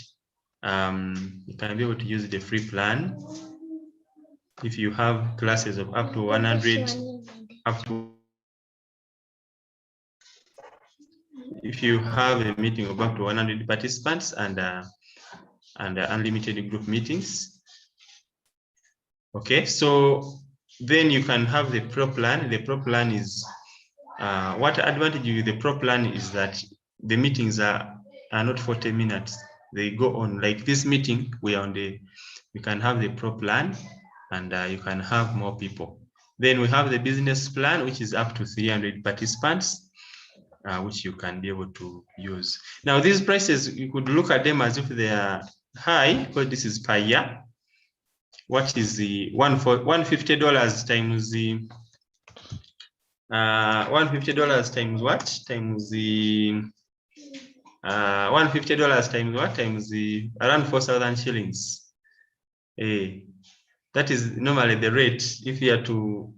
You can be able to use the free plan if you have classes of up to 100, if you have a meeting of up to 100 participants and unlimited group meetings. Okay, so then you can have the pro plan. The pro plan is what advantage with the pro plan is that the meetings are not 40 minutes. They go on like this meeting. We can have the pro plan and you can have more people. Then we have the business plan, which is up to 300 participants, which you can be able to use. Now, these prices, you could look at them as if they are high, because this is per year. What is the $150 times the $150 times what? Times the $150 times what? Times the around 4,000 shillings. That is normally the rate. If you are to,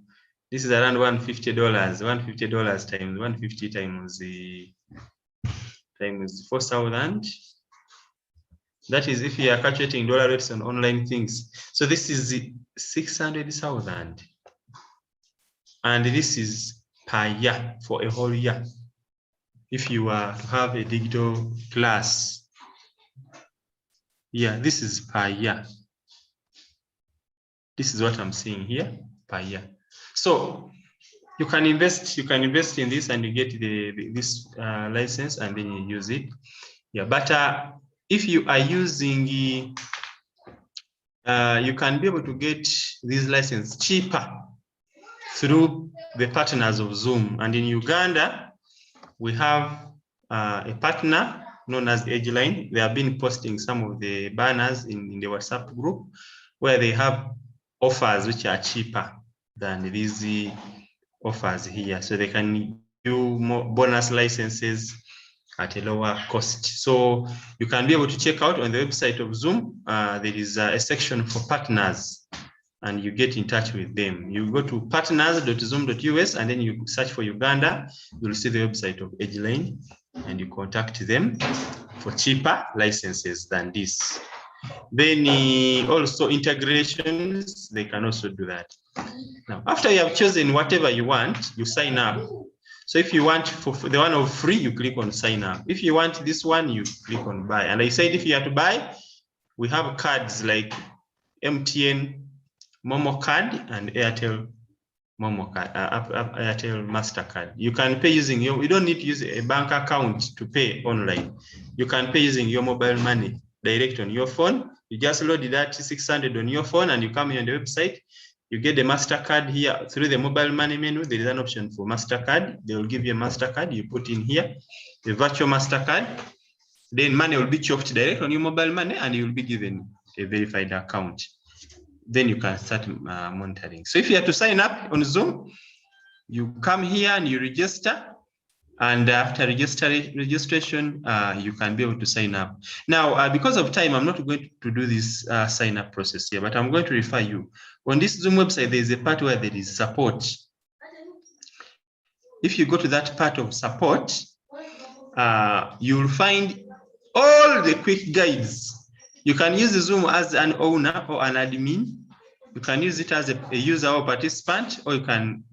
this is around $150. $150 times 150 times the times 4,000. That is if you are calculating dollar rates on online things. So this is the 600,000. And this is per year for a whole year. If you are to have a digital class, yeah, this is per year. This is what I'm seeing here per year. So you can invest in this and you get this license and then you use it. Yeah, but if you are using, you can be able to get this license cheaper through the partners of Zoom. And in Uganda, we have a partner known as Edify. They have been posting some of the banners in the WhatsApp group where they have offers which are cheaper than these offers here. So they can do more bonus licenses at a lower cost. So you can be able to check out on the website of Zoom. There is a section for partners and you get in touch with them. You go to partners.zoom.us and then you search for Uganda. You'll see the website of Edgeline and you contact them for cheaper licenses than this. Then also integrations, they can also do that. Now, after you have chosen whatever you want, you sign up. So if you want for the one of free, you click on sign up. If you want this one, you click on buy. And I said, if you have to buy, we have cards like MTN Momo card and Airtel Momo card, Airtel MasterCard. You can pay using you don't need to use a bank account to pay online. You can pay using your mobile money direct on your phone. You just load that 600 on your phone and you come here on the website. You get the MasterCard here through the mobile money menu. There is an option for MasterCard. They will give you a MasterCard. You put in here the virtual MasterCard. Then money will be chopped direct on your mobile money and you will be given a verified account. Then you can start monitoring. So if you have to sign up on Zoom, you come here and you register. And after registration, you can be able to sign up. Now, because of time, I'm not going to do this sign up process here, but I'm going to refer you. On this Zoom website, there is a part where there is support. If you go to that part of support, you'll find all the quick guides. You can use Zoom as an owner or an admin. You can use it as a user or participant, or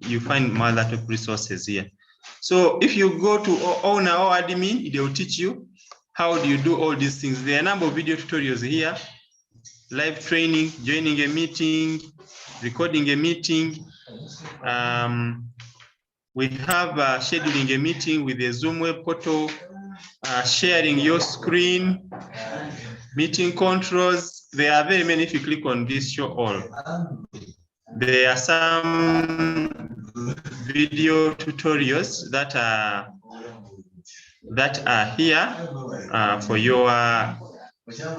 you find more laptop resources here. So if you go to owner or admin, they will teach you how do you do all these things. There are a number of video tutorials here, live training, joining a meeting, recording a meeting. We have scheduling a meeting with the Zoom web portal, sharing your screen, meeting controls. There are very many. If you click on this, show all. There are some video tutorials that are here for your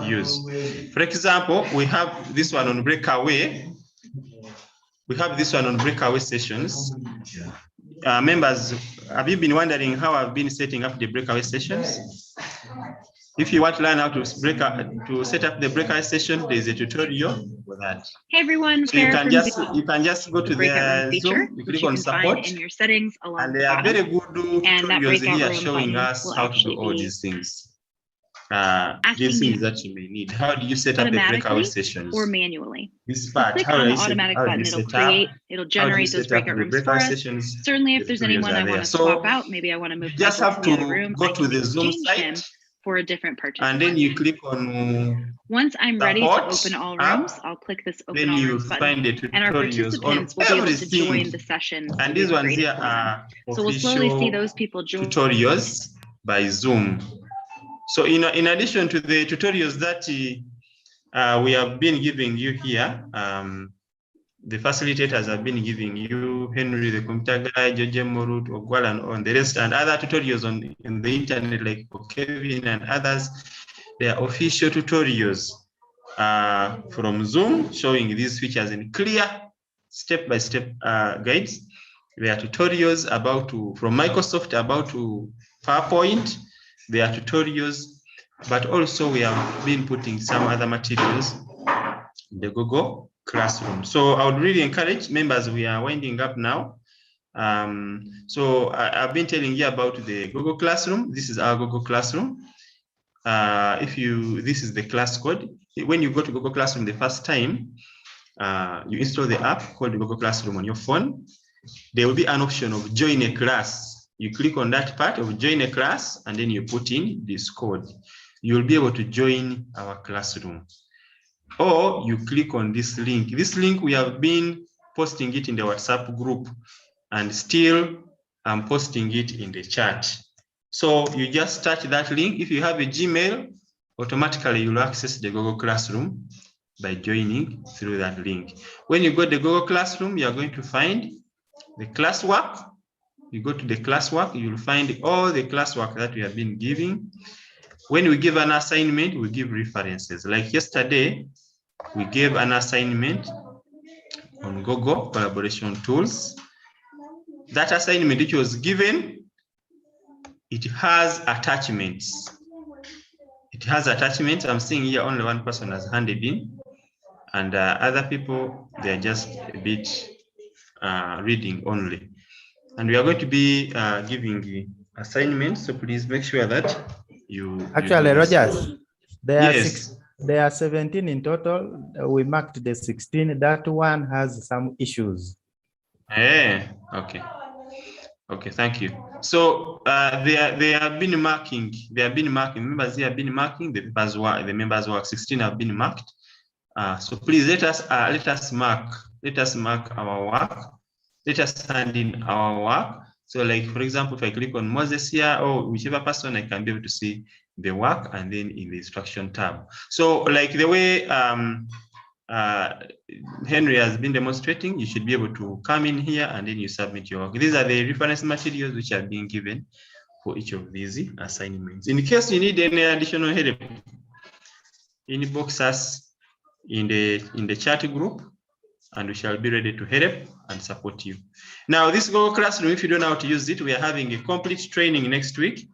use. For example, we have this one on breakaway. We have this one on breakaway sessions. Members, have you been wondering how I've been setting up the breakaway sessions? If you want to learn how to set up the breakaway session, there's a tutorial for that. Hey everyone, so you can just go to the Zoom, you click on support, in your settings along and there are very good tutorials here showing us how to do all these things. These things that you may need. How do you set up the breakout sessions? Or manually. This part, click on the automatic button, it'll generate those breakout rooms for us. Sessions, certainly, if there's anyone I want to swap out, maybe I want to move just have to the other room, go to the Zoom site for a different participant. And then you click on once I'm ready to open all rooms, I'll click this open all rooms button, and our participants will be able to join the sessions. And these ones here are so we'll slowly see those people join tutorials by Zoom. So in addition to the tutorials that we have been giving you here, the facilitators have been giving you, Henry, the computer guy, George Morut, Ogwal, and on the rest, and other tutorials on the internet, like Kevin and others. They are official tutorials from Zoom showing these features in clear step-by-step guides. There are tutorials from Microsoft about PowerPoint. There are tutorials, but also we have been putting some other materials in the Google Classroom. So I would really encourage members, we are winding up now. So I've been telling you about the Google Classroom. This is our Google Classroom. This is the class code. When you go to Google Classroom the first time, you install the app called Google Classroom on your phone. There will be an option of join a class. You click on that part of join a class, and then you put in this code. You'll be able to join our classroom. Or you click on this link. This link, we have been posting it in the WhatsApp group, and still I'm posting it in the chat. So you just touch that link. If you have a Gmail, automatically you'll access the Google Classroom by joining through that link. When you go to the Google Classroom, you're going to find the classwork. You go to the classwork, you'll find all the classwork that we have been giving. When we give an assignment, we give references. Like yesterday, we gave an assignment on Google collaboration tools. That assignment which was given, it has attachments. It has attachments. I'm seeing here only one person has handed in, and other people, they are just a bit reading only. And we are going to be giving assignments, so please make sure that you... Actually, Rogers, yes. There are 17 in total. We marked the 16. That one has some issues. Okay. Okay, thank you. So they have been marking. Members, they have been marking the members' work. The members' work 16 have been marked. So please let us mark our work. Let us hand in our work. So like, for example, if I click on Moses here or whichever person, I can be able to see the work and then in the instruction tab. So like the way Henry has been demonstrating, you should be able to come in here and then you submit your work. These are the reference materials which are being given for each of these assignments. In case you need any additional help, inbox us in the chat group, and we shall be ready to help and support you. Now, this Google Classroom, if you don't know how to use it, we are having a complete training next week.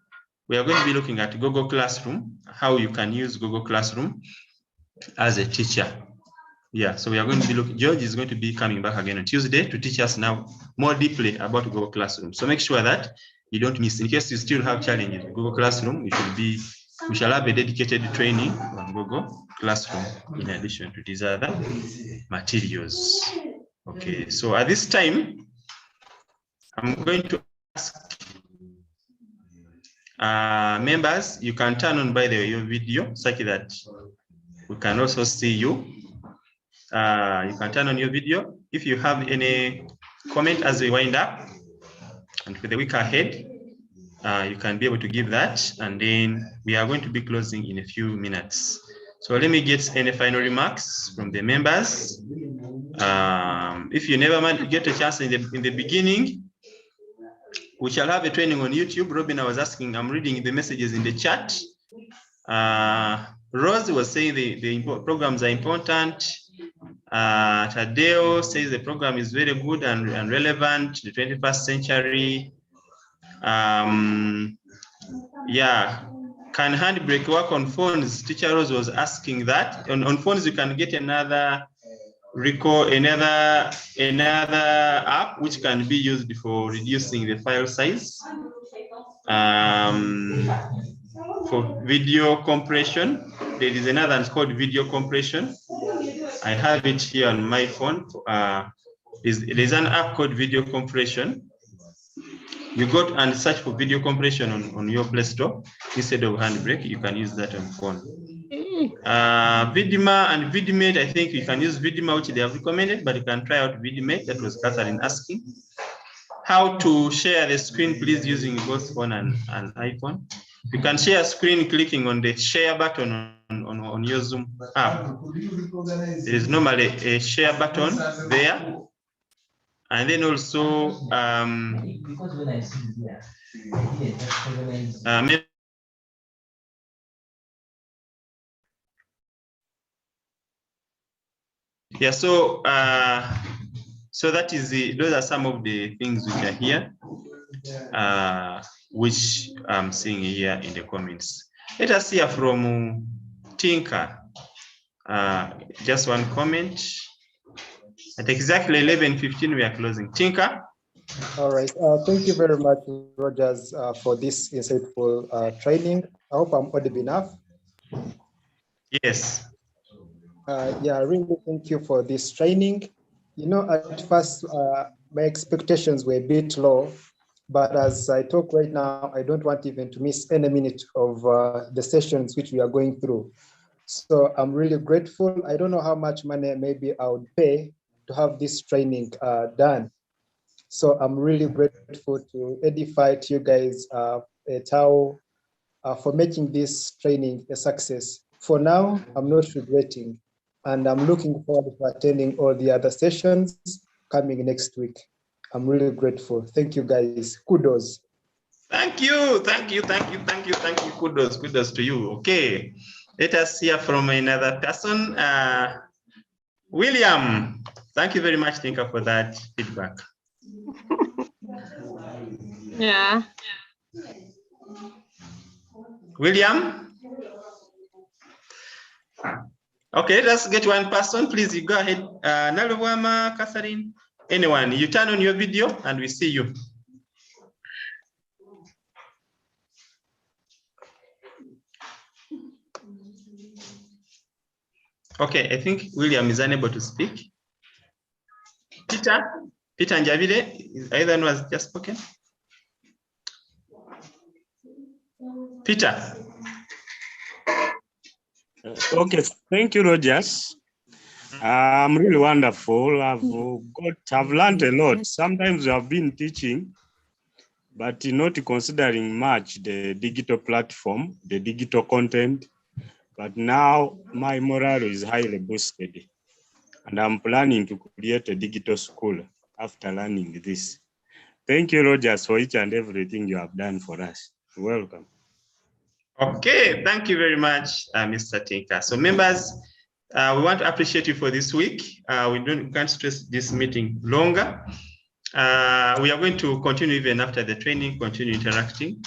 We are going to be looking at Google Classroom, how you can use Google Classroom as a teacher. Yeah, so we are going to be looking, George is going to be coming back again on Tuesday to teach us now more deeply about Google Classroom. So make sure that you don't miss. In case you still have challenges with Google Classroom, we shall have a dedicated training on Google Classroom in addition to these other materials. Okay, so at this time, I'm going to ask members, you can turn on, by the way, your video such that we can also see you. You can turn on your video. If you have any comment as we wind up and for the week ahead, you can be able to give that, and then we are going to be closing in a few minutes. So let me get any final remarks from the members. If you never get a chance in the beginning, we shall have a training on YouTube. Robin, I was asking, I'm reading the messages in the chat. Rose was saying the programs are important. Tadeo says the program is very good and relevant to the 21st century. Yeah, can handbrake work on phones? Teacher Rose was asking that. On phones, you can get another app which can be used for reducing the file size. For video compression, there is another called video compression. I have it here on my phone. There's an app called video compression. You go and search for video compression on your Play Store instead of handbrake. You can use that on phone. Vidima and Vidimate, I think you can use Vidima, which they have recommended, but you can try out Vidimate. That was Catherine asking. How to share the screen, please, using both phone and iPhone. You can share screen clicking on the share button on your Zoom app. There is normally a share button there. And then also, yeah, so that is those are some of the things which are here, which I'm seeing here in the comments. Let us hear from Tinker. Just one comment. At exactly 11:15, we are closing. Tinker. All right. Thank you very much, Rogers, for this insightful training. I hope I'm audible enough. Yes. Yeah, really thank you for this training. You know, at first, my expectations were a bit low, but as I talk right now, I don't want even to miss any minute of the sessions which we are going through. So I'm really grateful. I don't know how much money maybe I would pay to have this training done. So I'm really grateful to Edify, to you guys at how for making this training a success. For now, I'm not regretting, and I'm looking forward to attending all the other sessions coming next week. I'm really grateful. Thank you, guys. Kudos. Thank you. Kudos to you. Okay. Let us hear from another person. William, thank you very much, Tinker, for that feedback. Yeah. William? Okay, let's get one person. Please, you go ahead. Nalwama, Catherine, anyone. You turn on your video and we see you. Okay, I think William is unable to speak. Peter Njavide, either one was just spoken. Peter. Okay, thank you, Rogers. I'm really wonderful. I've learned a lot. Sometimes I've been teaching, but not considering much the digital platform, the digital content. But now my morale is highly boosted, and I'm planning to create a digital school after learning this. Thank you, Rogers, for each and everything you have done for us. Welcome. Okay, thank you very much, Mr. Tinker. So members, we want to appreciate you for this week. We can't stress this meeting longer. We are going to continue even after the training, continue interacting.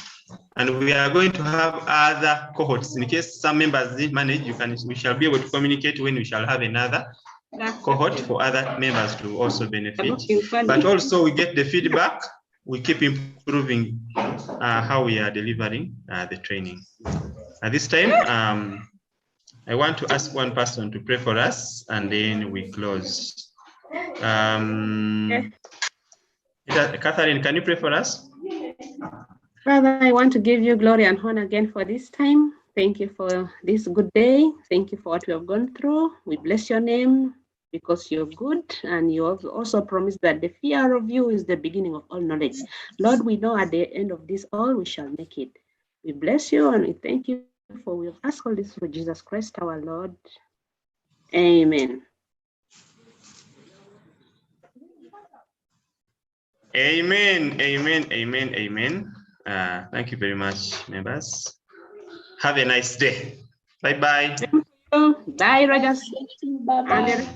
And we are going to have other cohorts. In case some members didn't manage, we shall be able to communicate when we shall have another cohort for other members to also benefit. But also we get the feedback, we keep improving how we are delivering the training. At this time, I want to ask one person to pray for us, and then we close. Catherine, can you pray for us? Father, I want to give you glory and honor again for this time. Thank you for this good day. Thank you for what we have gone through. We bless your name because you're good, and you have also promised that the fear of you is the beginning of all knowledge. Lord, we know at the end of this all, we shall make it. We bless you and we thank you for we have asked all this through Jesus Christ, our Lord. Amen. Amen, amen, amen, amen. Thank you very much, members. Have a nice day. Bye-bye. Bye, Rogers. Bye-bye.